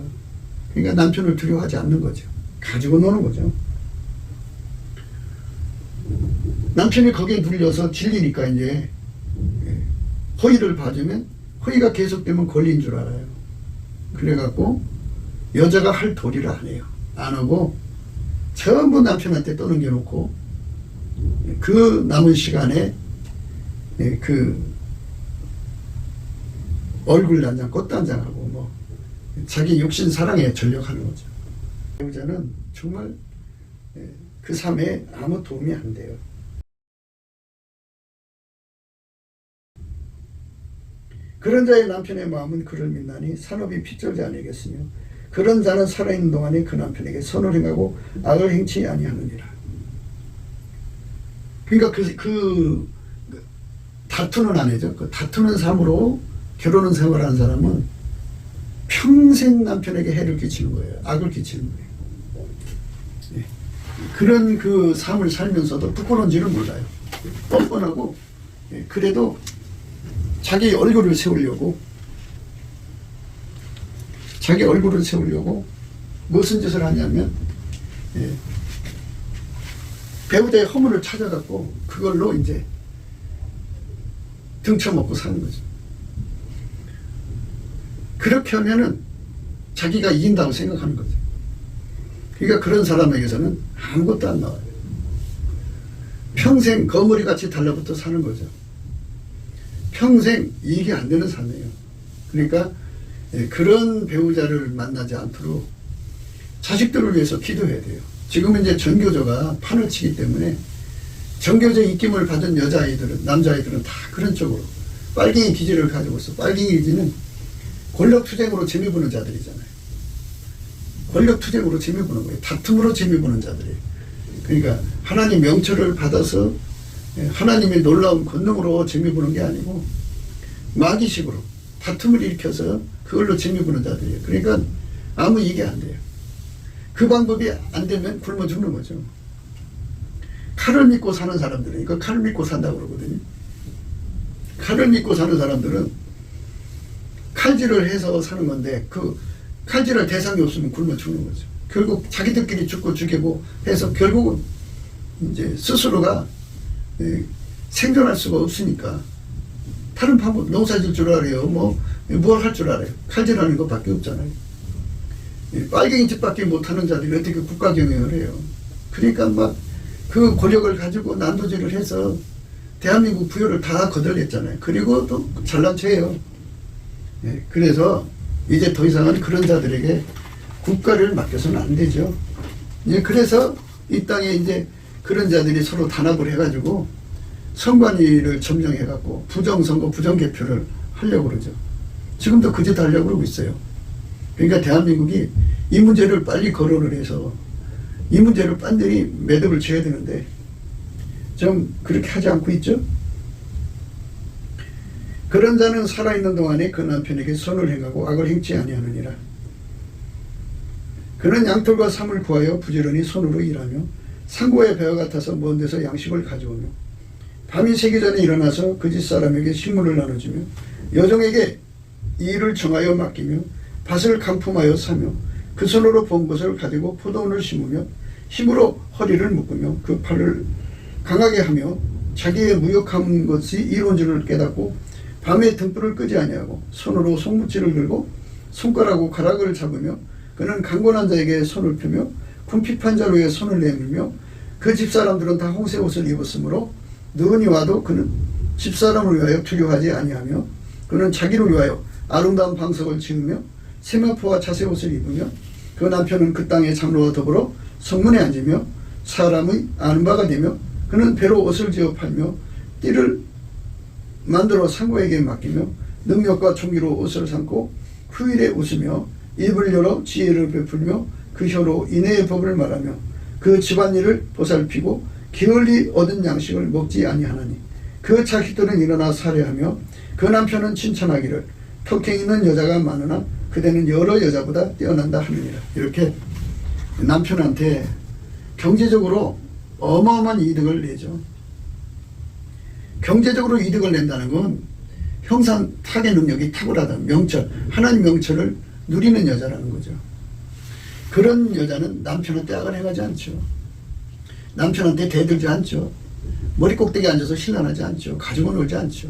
그러니까 남편을 두려워하지 않는 거죠. 가지고 노는 거죠. 남편이 거기에 눌려서 질리니까 이제 허위를 봐주면 허위가 계속되면 권리인 줄 알아요. 그래갖고 여자가 할 도리를 안 해요. 안 하고 전부 남편한테 떠넘겨놓고 그 남은 시간에 그 얼굴 단장, 꽃단장하고 뭐 자기 육신 사랑에 전력하는 거죠. 배우자는 정말 그 삶에 아무 도움이 안 돼요. 그런 자의 남편의 마음은 그를 믿나니 산업이 핏절지 아니겠으며 그런 자는 살아있는 동안에 그 남편에게 선을 행하고 악을 행치 아니하느니라. 그러니까 그 다투는 아내죠. 그 다투는 삶으로 결혼은 생활하는 사람은 평생 남편에게 해를 끼치는 거예요. 악을 끼치는 거예요. 네. 그런 그 삶을 살면서도 부끄러운지를 몰라요. 뻔뻔하고 그래도 자기 얼굴을 세우려고 무슨 짓을 하냐면 배우자의 허물을 찾아갖고 그걸로 이제 등쳐먹고 사는 거죠. 그렇게 하면은 자기가 이긴다고 생각하는 거죠. 그러니까 그런 사람에게서는 아무것도 안 나와요. 평생 거머리같이 달라붙어 사는 거죠. 평생 이익이 안 되는 삶이에요. 그러니까 그런 배우자를 만나지 않도록 자식들을 위해서 기도해야 돼요. 지금 이제 전교조가 판을 치기 때문에 전교조 입김을 받은 여자아이들은, 남자아이들은 다 그런 쪽으로 빨갱이 기질을 가지고 있어. 빨갱이 기질은 권력투쟁으로 재미보는 자들이잖아요. 권력투쟁으로 재미보는 거예요. 다툼으로 재미보는 자들이에요. 그러니까 하나님 명철을 받아서 하나님의 놀라운 권능으로 재미보는 게 아니고 마귀식으로 다툼을 일으켜서 그걸로 재미보는 자들이에요. 그러니까 아무 이익이 안 돼요. 그 방법이 안 되면 굶어 죽는 거죠. 칼을 믿고 사는 사람들은 이거 칼을 믿고 산다고 그러거든요. 칼을 믿고 사는 사람들은 칼질을 해서 사는 건데 그 칼질할 대상이 없으면 굶어 죽는 거죠. 결국 자기들끼리 죽고 죽이고 해서 결국은 이제 스스로가 생존할 수가 없으니까 다른 방법, 농사질 줄 알아요. 뭘 할 줄 알아요. 칼질하는 것밖에 없잖아요. 빨갱이 집밖에 못하는 자들이 어떻게 국가 경영을 해요. 그러니까 막 그 권력을 가지고 난도질을 해서 대한민국 부여를 다 거덜냈잖아요. 그리고 또 잘난 체예요. 그래서 이제 더 이상은 그런 자들에게 국가를 맡겨서는 안 되죠. 그래서 이 땅에 이제 그런 자들이 서로 단합을 해가지고 선관위를 점령해갖고 부정선거, 부정개표를 하려고 그러죠. 지금도 그 짓 하려고 그러고 있어요. 그러니까 대한민국이 이 문제를 빨리 거론을 해서 이 문제를 반드시 매듭을 지어야 되는데 좀 그렇게 하지 않고 있죠. 그런 자는 살아있는 동안에 그 남편에게 선을 행하고 악을 행치 아니하느니라. 그는 양털과 삼을 구하여 부지런히 손으로 일하며 상고의 배와 같아서 먼 데서 양식을 가져오며 밤이 새기 전에 일어나서 그 집 사람에게 식물을 나눠주며 여종에게 일을 정하여 맡기며 밭을 강품하여 사며 그 손으로 본 것을 가지고 포도원을 심으며 힘으로 허리를 묶으며 그 팔을 강하게 하며 자기의 무역한 것이 이로운 줄을 깨닫고 밤에 등불을 끄지 아니하고 손으로 손무치를 들고 손가락으로 가락을 잡으며 그는 강건한 자에게 손을 펴며 궁핍한 자로의 손을 내밀며 그 집사람들은 다 홍색 옷을 입었으므로 누구니 와도 그는 집사람을 위하여 두려워하지 아니하며 그는 자기를 위하여 아름다운 방석을 지으며 세마포와 자색옷을 입으며 그 남편은 그 땅의 장로와 더불어 성문에 앉으며 사람의 아는 바가 되며 그는 배로 옷을 지어 팔며 띠를 만들어 상고에게 맡기며 능력과 총기로 옷을 삼고 후일에 웃으며 입을 열어 지혜를 베풀며 그 혀로 인애의 법을 말하며 그 집안일을 보살피고 게을리 얻은 양식을 먹지 아니하나니 그 자식들은 일어나 살해하며 그 남편은 칭찬하기를 턱행 있는 여자가 많으나 그대는 여러 여자보다 뛰어난다 하느니라. 이렇게 남편한테 경제적으로 어마어마한 이득을 내죠. 경제적으로 이득을 낸다는 건 형상 타개 능력이 탁월하다. 명철, 하나님 명철을 누리는 여자라는 거죠. 그런 여자는 남편한테 악을 행하지 않죠. 남편한테 대들지 않죠. 머리 꼭대기에 앉아서 신란하지 않죠. 가족을 놀지 않죠.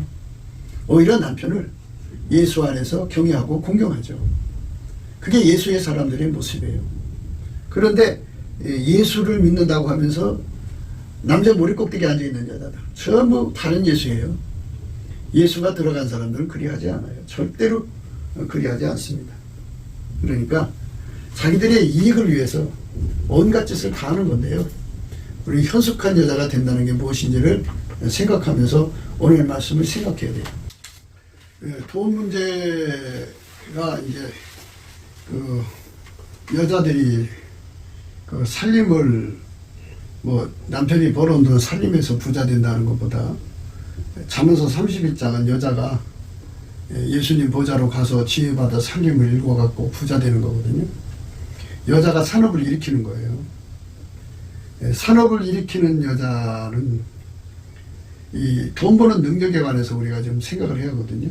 오히려 남편을 예수 안에서 경외하고 공경하죠. 그게 예수의 사람들의 모습이에요. 그런데 예수를 믿는다고 하면서 남자 머리 꼭대기에 앉아있는 여자들 전부 다른 예수예요. 예수가 들어간 사람들은 그리하지 않아요. 절대로 그리하지 않습니다. 그러니까 자기들의 이익을 위해서 온갖 짓을 다 하는 건데요. 우리 현숙한 여자가 된다는 게 무엇인지를 생각하면서 오늘 말씀을 생각해야 돼요. 돈 문제가 이제 그 여자들이 그 살림을 뭐 남편이 벌어온 돈 살림해서 부자 된다는 것보다 잠언서 31장은 여자가 예수님 보좌로 가서 지혜받아 살림을 읽어갖고 부자 되는 거거든요. 여자가 산업을 일으키는 거예요. 산업을 일으키는 여자는 이 돈 버는 능력에 관해서 우리가 좀 생각을 해야 하거든요.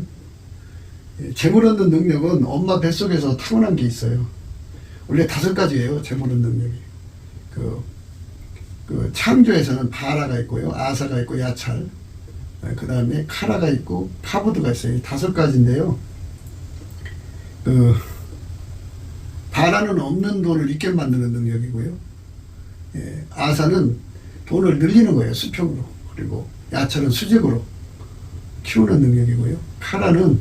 재물 얻는 능력은 엄마 뱃속에서 타고난 게 있어요. 원래 5가지예요. 재물 얻는 능력이. 그 창조에서는 바라가 있고요. 아사가 있고 야찰. 그 다음에 카라가 있고 카보드가 있어요. 5가지인데요. 바라는 없는 돈을 있게 만드는 능력이고요. 아사는 돈을 늘리는 거예요. 수평으로. 그리고 야찰은 수직으로 키우는 능력이고요. 카라는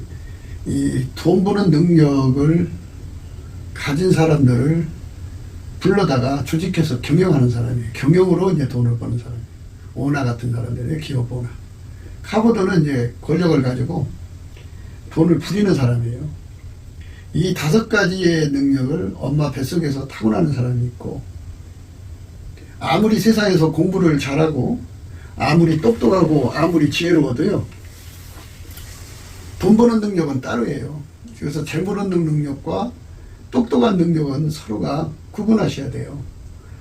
이 돈 버는 능력을 가진 사람들을 불러다가 조직해서 경영하는 사람이에요. 경영으로 이제 돈을 버는 사람이에요. 오나 같은 사람들이에요. 기업 오나. 카보드는 이제 권력을 가지고 돈을 부리는 사람이에요. 이 5가지의 능력을 엄마 뱃속에서 타고나는 사람이 있고, 아무리 세상에서 공부를 잘하고 아무리 똑똑하고 아무리 지혜로워도요, 돈 버는 능력은 따로예요. 그래서 재물 얻는 능력과 똑똑한 능력은 서로가 구분하셔야 돼요.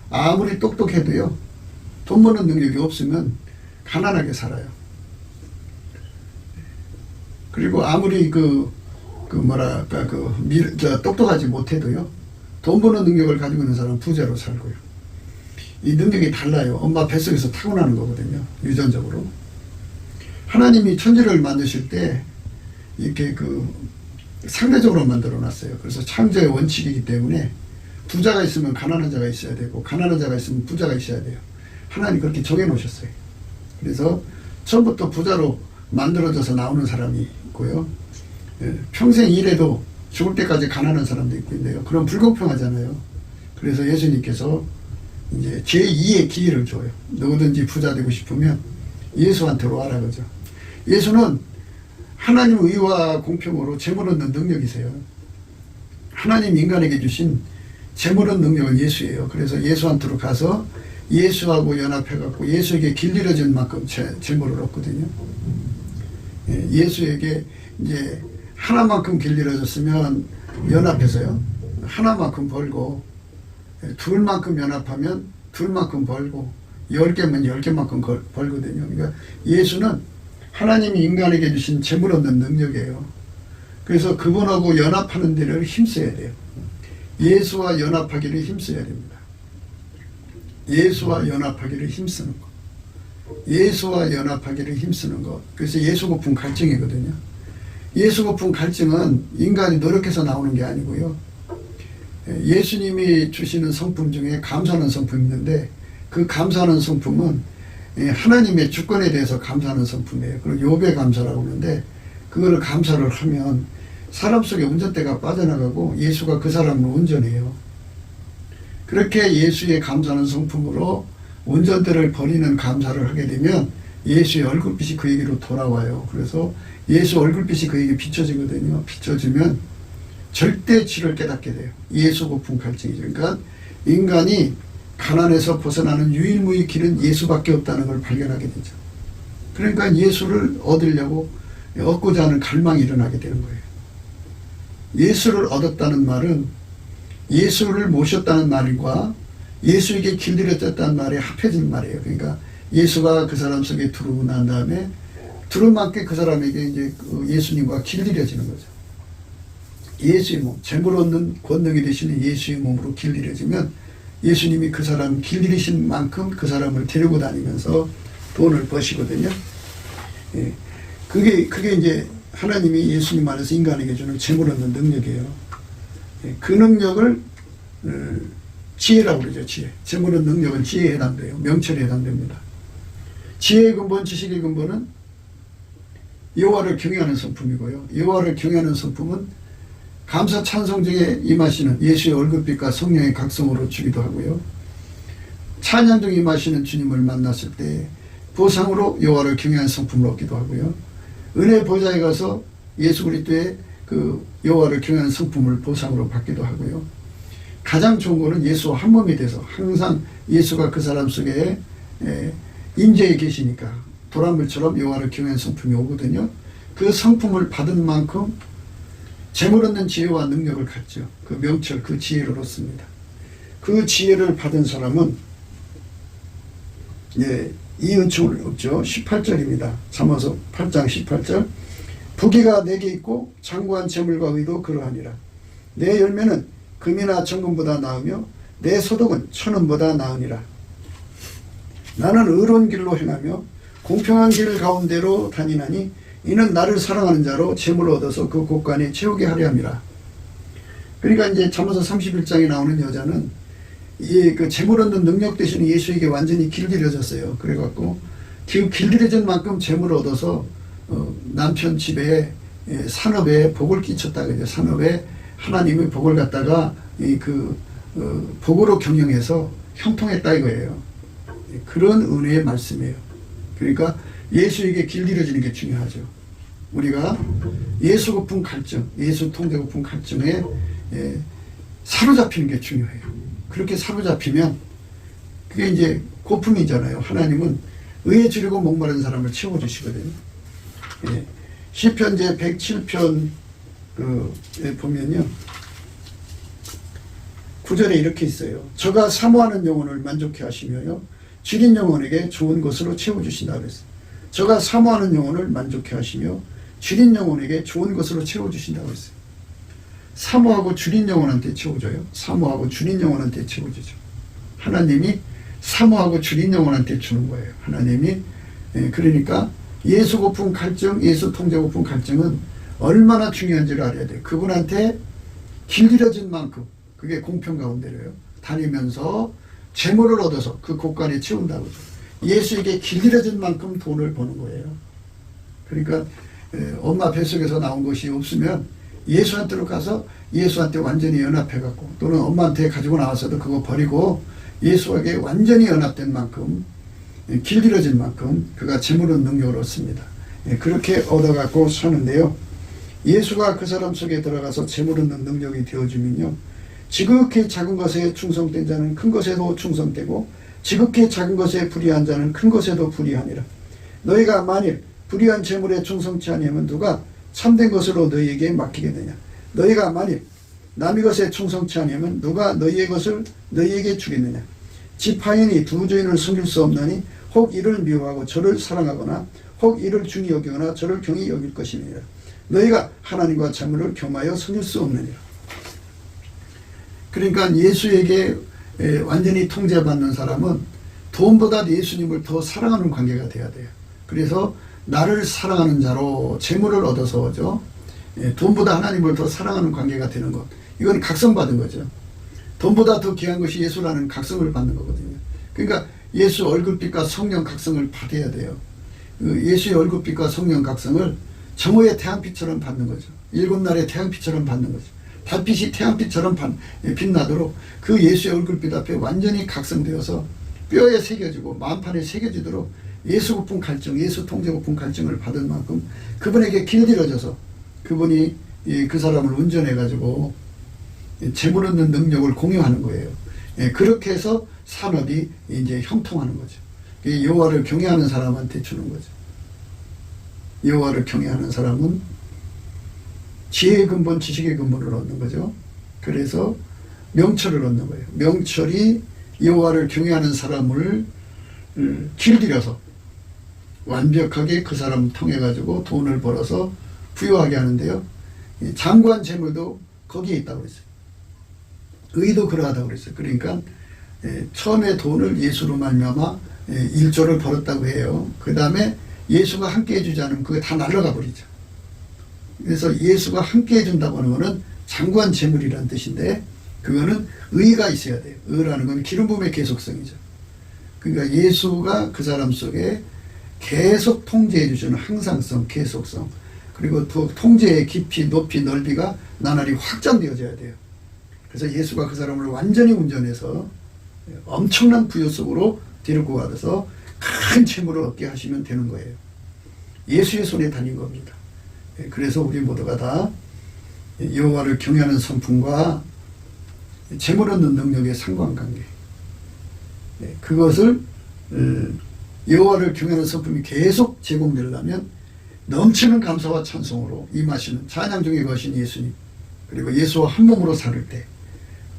아무리 똑똑해도요, 돈 버는 능력이 없으면 가난하게 살아요. 그리고 아무리 똑똑하지 못해도요, 돈 버는 능력을 가지고 있는 사람은 부자로 살고요. 이 능력이 달라요. 엄마 뱃속에서 타고나는 거거든요. 유전적으로. 하나님이 천지를 만드실 때 이렇게 상대적으로 만들어 놨어요. 그래서 창조의 원칙이기 때문에 부자가 있으면 가난한 자가 있어야 되고, 가난한 자가 있으면 부자가 있어야 돼요. 하나님 그렇게 정해 놓으셨어요. 그래서 처음부터 부자로 만들어져서 나오는 사람이 있고요. 평생 일해도 죽을 때까지 가난한 사람도 있고인데요. 그럼 불공평하잖아요. 그래서 예수님께서 이제 제2의 기회를 줘요. 누구든지 부자 되고 싶으면 예수한테로 와라 그죠. 예수는 하나님 의와 공평으로 재물 얻는 능력이세요. 하나님 인간에게 주신 재물 얻는 능력은 예수예요. 그래서 예수한테로 가서 예수하고 연합해갖고 예수에게 길들여진 만큼 재물을 얻거든요. 예수에게 이제 하나만큼 길들여졌으면 연합해서요, 하나만큼 벌고, 둘만큼 연합하면 둘만큼 벌고, 10개면 10개만큼 벌거든요. 그러니까 예수는 하나님이 인간에게 주신 재물 얻는 능력이에요. 그래서 그분하고 연합하는 데를 힘써야 돼요. 예수와 연합하기를 힘써야 됩니다. 예수와 연합하기를 힘쓰는 것. 예수와 연합하기를 힘쓰는 것. 그래서 예수 고품 갈증이거든요. 예수 고품 갈증은 인간이 노력해서 나오는 게 아니고요. 예수님이 주시는 성품 중에 감사하는 성품이 있는데, 그 감사하는 성품은 하나님의 주권에 대해서 감사하는 성품이에요. 그리고 욥의 감사라고 하는데, 그거를 감사를 하면 사람 속에 운전대가 빠져나가고 예수가 그 사람을 운전해요. 그렇게 예수의 감사하는 성품으로 운전대를 버리는 감사를 하게 되면 예수의 얼굴빛이 그에게로 돌아와요. 그래서 예수 얼굴빛이 그에게 비춰지거든요. 비춰지면 절대치를 깨닫게 돼요. 예수 고품 갈증이죠. 그러니까 인간이 가난에서 벗어나는 유일무이 길은 예수밖에 없다는 걸 발견하게 되죠. 그러니까 예수를 얻으려고 얻고자 하는 갈망이 일어나게 되는 거예요. 예수를 얻었다는 말은 예수를 모셨다는 말과 예수에게 길들여졌다는 말이 합해진 말이에요. 그러니까 예수가 그 사람 속에 들어오고 난 다음에 들어맞게 그 사람에게 이제 예수님과 길들여지는 거죠. 예수의 몸, 재물 얻는 권능이 되시는 예수의 몸으로 길들여지면 예수님이 그 사람 길들이신 만큼 그 사람을 데리고 다니면서 돈을 버시거든요. 예. 그게 이제 하나님이 예수님 안에서 인간에게 주는 재물 얻는 능력이에요. 예. 그 능력을 지혜라고 그러죠. 지혜. 재물 얻는 능력은 지혜에 해당돼요. 명철에 해당됩니다. 지혜의 근본, 지식의 근본은 여호와를 경외하는 성품이고요. 여호와를 경외하는 성품은 감사 찬송 중에 임하시는 예수의 얼굴빛과 성령의 각성으로 주기도 하고요. 찬양 중에 임하시는 주님을 만났을 때 보상으로 여호와를 경외하는 성품을 얻기도 하고요. 은혜 보좌에 가서 예수 그리스도의 그 여호와를 경외하는 성품을 보상으로 받기도 하고요. 가장 좋은 거는 예수와 한 몸이 돼서 항상 예수가 그 사람 속에 임재해 계시니까 도란물처럼 여호와를 경외하는 성품이 오거든요. 그 성품을 받은 만큼 재물 얻는 지혜와 능력을 갖죠. 그 명철, 그 지혜를 얻습니다. 그 지혜를 받은 사람은 이 은총을 얻죠. 18절입니다. 잠언서 8장 18절. 부귀가 내게 있고 장구한 재물과 의도 그러하니라. 내 열매는 금이나 정금보다 나으며 내 소득은 천원보다 나으니라. 나는 의로운 길로 행하며 공평한 길 가운데로 다니나니 이는 나를 사랑하는 자로 재물을 얻어서 그 곳간에 채우게 하려 함이라. 그러니까 이제 잠언서 31장에 나오는 여자는 그 재물 얻는 능력 대신 예수에게 완전히 길들여졌어요. 그래갖고 길들여진 만큼 재물을 얻어서 남편 집에 산업에 복을 끼쳤다 그죠. 산업에 하나님의 복을 갖다가 복으로 경영해서 형통했다 이거예요. 그런 은혜의 말씀이에요. 그러니까 예수에게 길들여지는 게 중요하죠. 우리가 예수 고픈 갈증, 예수 통제 고픈 갈증에 사로잡히는 게 중요해요. 그렇게 사로잡히면 그게 이제 고품이잖아요. 하나님은 의에 주려고 목마른 사람을 채워주시거든요. 시편 제 107편 보면요. 9절에 이렇게 있어요. 저가 사모하는 영혼을 만족해 하시며요. 줄인 영혼에게 좋은 것으로 채워주신다 그랬어요. 저가 사모하는 영혼을 만족해 하시며 줄인 영혼에게 좋은 것으로 채워주신다고 했어요. 사모하고 줄인 영혼한테 채워줘요. 사모하고 줄인 영혼한테 채워주죠. 하나님이 사모하고 줄인 영혼한테 주는 거예요. 하나님이 그러니까 예수 고픈 갈증, 예수 통제 고픈 갈증은 얼마나 중요한지를 알아야 돼요. 그분한테 길들여진 만큼 그게 공평 가운데로요. 다니면서 재물을 얻어서 그 곳간에 채운다고 하죠. 예수에게 길들여진 만큼 돈을 버는 거예요. 그러니까 엄마 뱃속에서 나온 것이 없으면 예수한테로 가서 예수한테 완전히 연합해갖고 또는 엄마한테 가지고 나와서도 그거 버리고 예수에게 완전히 연합된 만큼 길들여진 만큼 그가 재물은 능력을 얻습니다. 그렇게 얻어갖고 사는데요. 예수가 그 사람 속에 들어가서 재물 얻는 능력이 되어주면요. 지극히 작은 것에 충성된 자는 큰 것에도 충성되고 지극히 작은 것에 불의한 자는 큰 것에도 불의하니라. 너희가 만일 불의한 재물에 충성치 아니하면 누가 참된 것으로 너희에게 맡기겠느냐. 너희가 만일 남의 것에 충성치 아니하면 누가 너희의 것을 너희에게 주겠느냐. 집 하인이 두 주인을 섬길 수 없나니 혹 이를 미워하고 저를 사랑하거나 혹 이를 중히 여기거나 저를 경히 여길 것이니라. 너희가 하나님과 재물을 겸하여 섬길 수 없느니라. 그러니까 예수에게 완전히 통제받는 사람은 돈보다 예수님을 더 사랑하는 관계가 돼야 돼요. 그래서 나를 사랑하는 자로 재물을 얻어서죠. 돈보다 하나님을 더 사랑하는 관계가 되는 것. 이건 각성받은 거죠. 돈보다 더 귀한 것이 예수라는 각성을 받는 거거든요. 그러니까 예수 얼굴빛과 성령 각성을 받아야 돼요. 예수의 얼굴빛과 성령 각성을 정오의 태양빛처럼 받는 거죠. 일곱 날의 태양빛처럼 받는 거죠. 달빛이 태양빛처럼 빛나도록 그 예수의 얼굴빛 앞에 완전히 각성되어서 뼈에 새겨지고 마음판에 새겨지도록 예수 고픈 갈증, 예수 통제 고픈 갈증을 받은 만큼 그분에게 길들여져서 그분이 그 사람을 운전해가지고 재물 얻는 능력을 공유하는 거예요. 그렇게 해서 산업이 이제 형통하는 거죠. 여호와를 경외하는 사람한테 주는 거죠. 여호와를 경외하는 사람은 지혜의 근본, 지식의 근본을 얻는 거죠. 그래서 명철을 얻는 거예요. 명철이 여호와를 경외하는 사람을 길들여서 완벽하게 그 사람을 통해 가지고 돈을 벌어서 부유하게 하는데요. 장관 재물도 거기에 있다고 그랬어요. 의도 그러하다고 그랬어요. 그러니까 처음에 돈을 예수로 말미암아 1조를 벌었다고 해요. 그 다음에 예수가 함께 해주지 않으면 그게 다 날아가 버리죠. 그래서 예수가 함께 해준다고 하는 것은 장관 재물이라는 뜻인데, 그거는 의가 있어야 돼요. 의라는 건 기름 부음의 계속성이죠. 그러니까 예수가 그 사람 속에 계속 통제해 주시는 항상성, 계속성, 그리고 그 통제의 깊이, 높이, 넓이가 나날이 확장되어져야 돼요. 그래서 예수가 그 사람을 완전히 운전해서 엄청난 부여 속으로 데리고 가서 큰 재물을 얻게 하시면 되는 거예요. 예수의 손에 달린 겁니다. 그래서 우리 모두가 다 여호와를 경외하는 성품과 재물 얻는 능력의 상관관계, 그것을 여호와를 경외하는 성품이 계속 제공되려면 넘치는 감사와 찬송으로 임하시는 찬양 중에 거신 예수님, 그리고 예수와 한 몸으로 살을 때,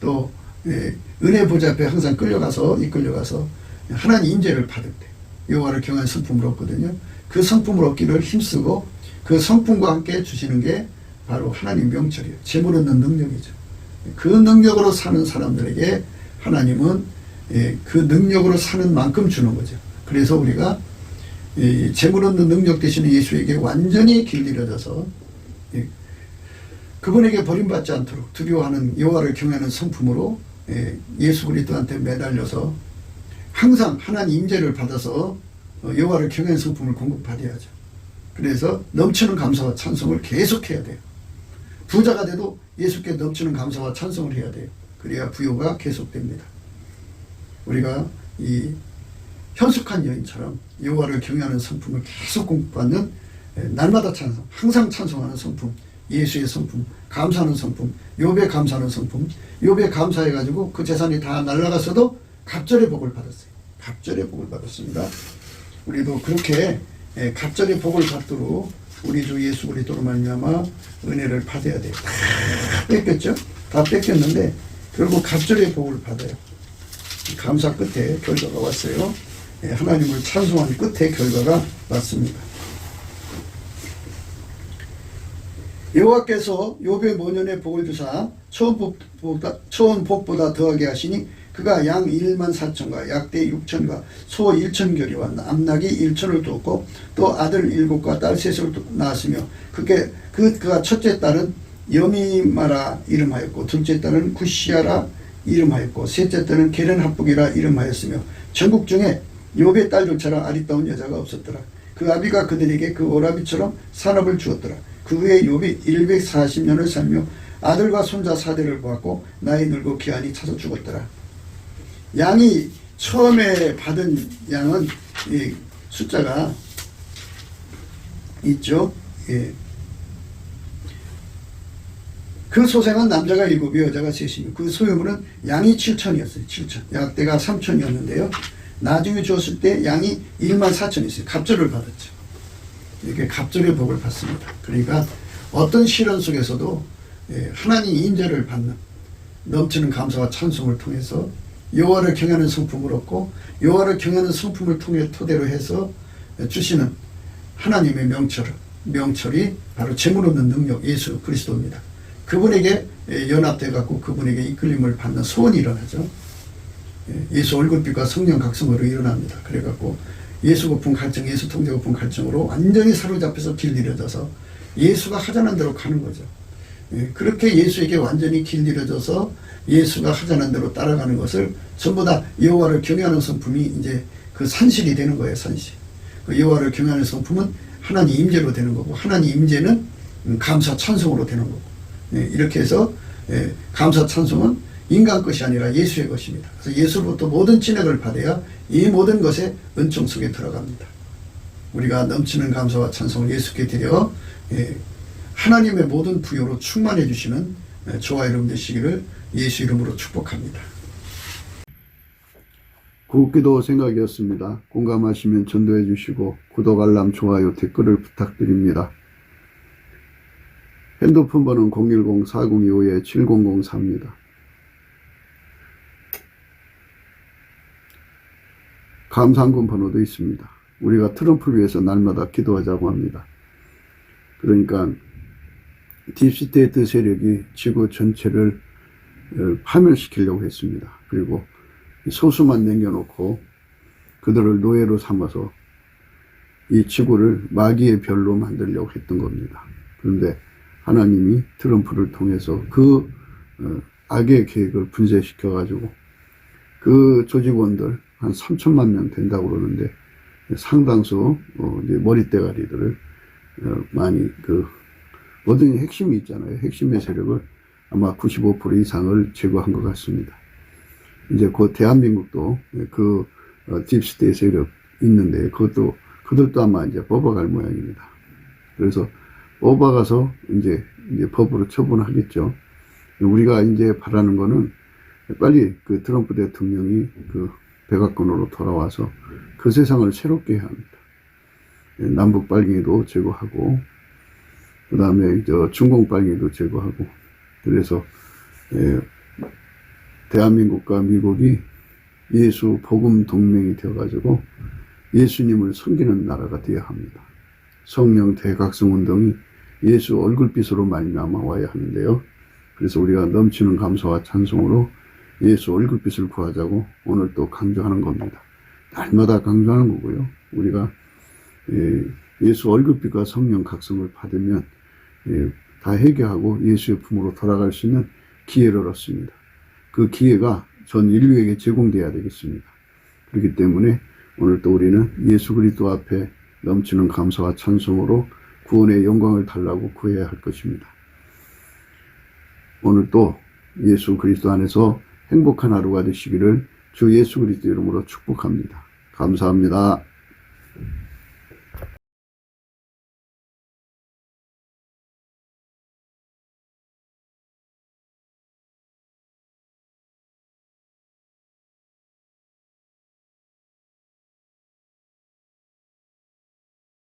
또 은혜 보좌 앞에 항상 이끌려가서 하나님 임재를 받을 때 여호와를 경외하는 성품을 얻거든요. 그 성품을 얻기를 힘쓰고 그 성품과 함께 주시는 게 바로 하나님 명철이에요. 재물 얻는 능력이죠. 그 능력으로 사는 사람들에게 하나님은 그 능력으로 사는 만큼 주는 거죠. 그래서 우리가 재물 얻는 능력 되시는 예수에게 완전히 길들여져서 그분에게 버림받지 않도록 두려워하는 여호와를 경외하는 성품으로 예수 그리스도한테 매달려서 항상 하나님 임재를 받아서 여호와를 경외하는 성품을 공급받아야죠. 그래서 넘치는 감사와 찬송을 계속해야 돼요. 부자가 돼도 예수께 넘치는 감사와 찬송을 해야 돼요. 그래야 부요가 계속됩니다. 우리가 이 현숙한 여인처럼 여호와를 경외하는 성품을 계속 공급받는 날마다 찬송, 항상 찬송하는 성품, 예수의 성품, 감사하는 성품, 욥에 감사하는 성품, 욥에 감사해가지고 그 재산이 다 날아갔어도 갑절의 복을 받았어요. 갑절의 복을 받았습니다. 우리도 그렇게 갑절의 복을 받도록 우리 주 예수 그리스도로 말미암아 은혜를 받아야 돼요. 다 뺏겼죠? 다 뺏겼는데 결국 갑절의 복을 받아요. 감사 끝에 결과가 왔어요. 하나님을 찬송한 끝에 결과가 왔습니다. 여호와께서 욥의 모년의 복을 주사 처음 복보다 더하게 하시니 그가 양 1만 4천과 약대 6천과 소 1천결이와 암낙이 1천을 두었고 또 아들 7과 딸 3을 낳았으며 그가 첫째 딸은 여미마라 이름하였고 둘째 딸은 구시아라 이름하였고 셋째 딸은 게렌합북이라 이름하였으며 전국 중에 욥의 딸조차라 아리따운 여자가 없었더라. 그 아비가 그들에게 그 오라비처럼 산업을 주었더라. 그 후에 욥이 140년을 살며 아들과 손자 4대를 보았고 나이 늙고 기한이 차서 죽었더라. 양이 처음에 받은 양은 이 숫자가 있죠. 예. 그 소생은 남자가 7이 여자가 3이며 그 소유물은 양이 7천이었어요. 7천. 약대가 3천이었는데요. 나중에 주었을 때 양이 1만 4천이 있어요. 갑절을 받았죠. 이렇게 갑절의 복을 받습니다. 그러니까 어떤 시련 속에서도 하나님 임재를 받는 넘치는 감사와 찬송을 통해서 여호와를 경외하는 성품을 얻고 여호와를 경외하는 성품을 통해 토대로 해서 주시는 하나님의 명철이 바로 재물 얻는 능력 예수 그리스도입니다. 그분에게 연합돼 갖고 그분에게 이끌림을 받는 소원이 일어나죠. 예수 얼굴빛과 성령 각성으로 일어납니다. 그래 갖고 예수 거품 갈증, 예수 통제 거품 갈증으로 완전히 사로잡혀서 길들여져서 예수가 하자는 대로 가는 거죠. 그렇게 예수에게 완전히 길들여져서 예수가 하자는 대로 따라가는 것을 전부 다 여호와를 경외하는 성품이 이제 그 산실이 되는 거예요. 산실. 그 여호와를 경외하는 성품은 하나님 임재로 되는 거고 하나님 임재는 감사 찬송으로 되는 거고 이렇게 해서 감사 찬송은 인간 것이 아니라 예수의 것입니다. 그래서 예수로부터 모든 진액을 받아야 이 모든 것에 은총 속에 들어갑니다. 우리가 넘치는 감사와 찬송을 예수께 드려 하나님의 모든 부요로 충만해 주시는 저와 여러분 되시기를 예수 이름으로 축복합니다. 굿기도 생각이었습니다. 공감하시면 전도해 주시고 구독, 알람, 좋아요, 댓글을 부탁드립니다. 핸드폰 번호는 010-4025-7004입니다. 감사한금 번호도 있습니다. 우리가 트럼프를 위해서 날마다 기도하자고 합니다. 그러니까 딥스테이트 세력이 지구 전체를 파멸시키려고 했습니다. 그리고 소수만 남겨놓고 그들을 노예로 삼아서 이 지구를 마귀의 별로 만들려고 했던 겁니다. 그런데 하나님이 트럼프를 통해서 그 악의 계획을 분쇄시켜 가지고 그 조직원들 한 3천만 명 된다고 그러는데 상당수 이제 머리대가리들을 많이 모든 핵심이 있잖아요. 핵심의 세력을 아마 95% 이상을 제거한 것 같습니다. 이제 곧 대한민국도 그 딥스테이트 세력 있는데 그들도 아마 이제 뽑아갈 모양입니다. 그래서 뽑아가서 이제 법으로 처분하겠죠. 우리가 이제 바라는 거는 빨리 그 트럼프 대통령이 그 백악관으로 돌아와서 그 세상을 새롭게 해야 합니다. 남북 빨갱이도 제거하고, 그 다음에 중공 빨갱이도 제거하고, 그래서 대한민국과 미국이 예수 복음 동맹이 되어가지고 예수님을 섬기는 나라가 되어야 합니다. 성령 대각성 운동이 예수 얼굴빛으로 말미암아 와야 하는데요. 그래서 우리가 넘치는 감사와 찬송으로 예수 얼굴빛을 구하자고 오늘 또 강조하는 겁니다. 날마다 강조하는 거고요. 우리가 예수 얼굴빛과 성령 각성을 받으면 다 해결하고 예수의 품으로 돌아갈 수 있는 기회를 얻습니다. 그 기회가 전 인류에게 제공돼야 되겠습니다. 그렇기 때문에 오늘 또 우리는 예수 그리스도 앞에 넘치는 감사와 찬송으로 구원의 영광을 달라고 구해야 할 것입니다. 오늘 또 예수 그리스도 안에서 행복한 하루가 되시기를 주 예수 그리스도 이름으로 축복합니다. 감사합니다.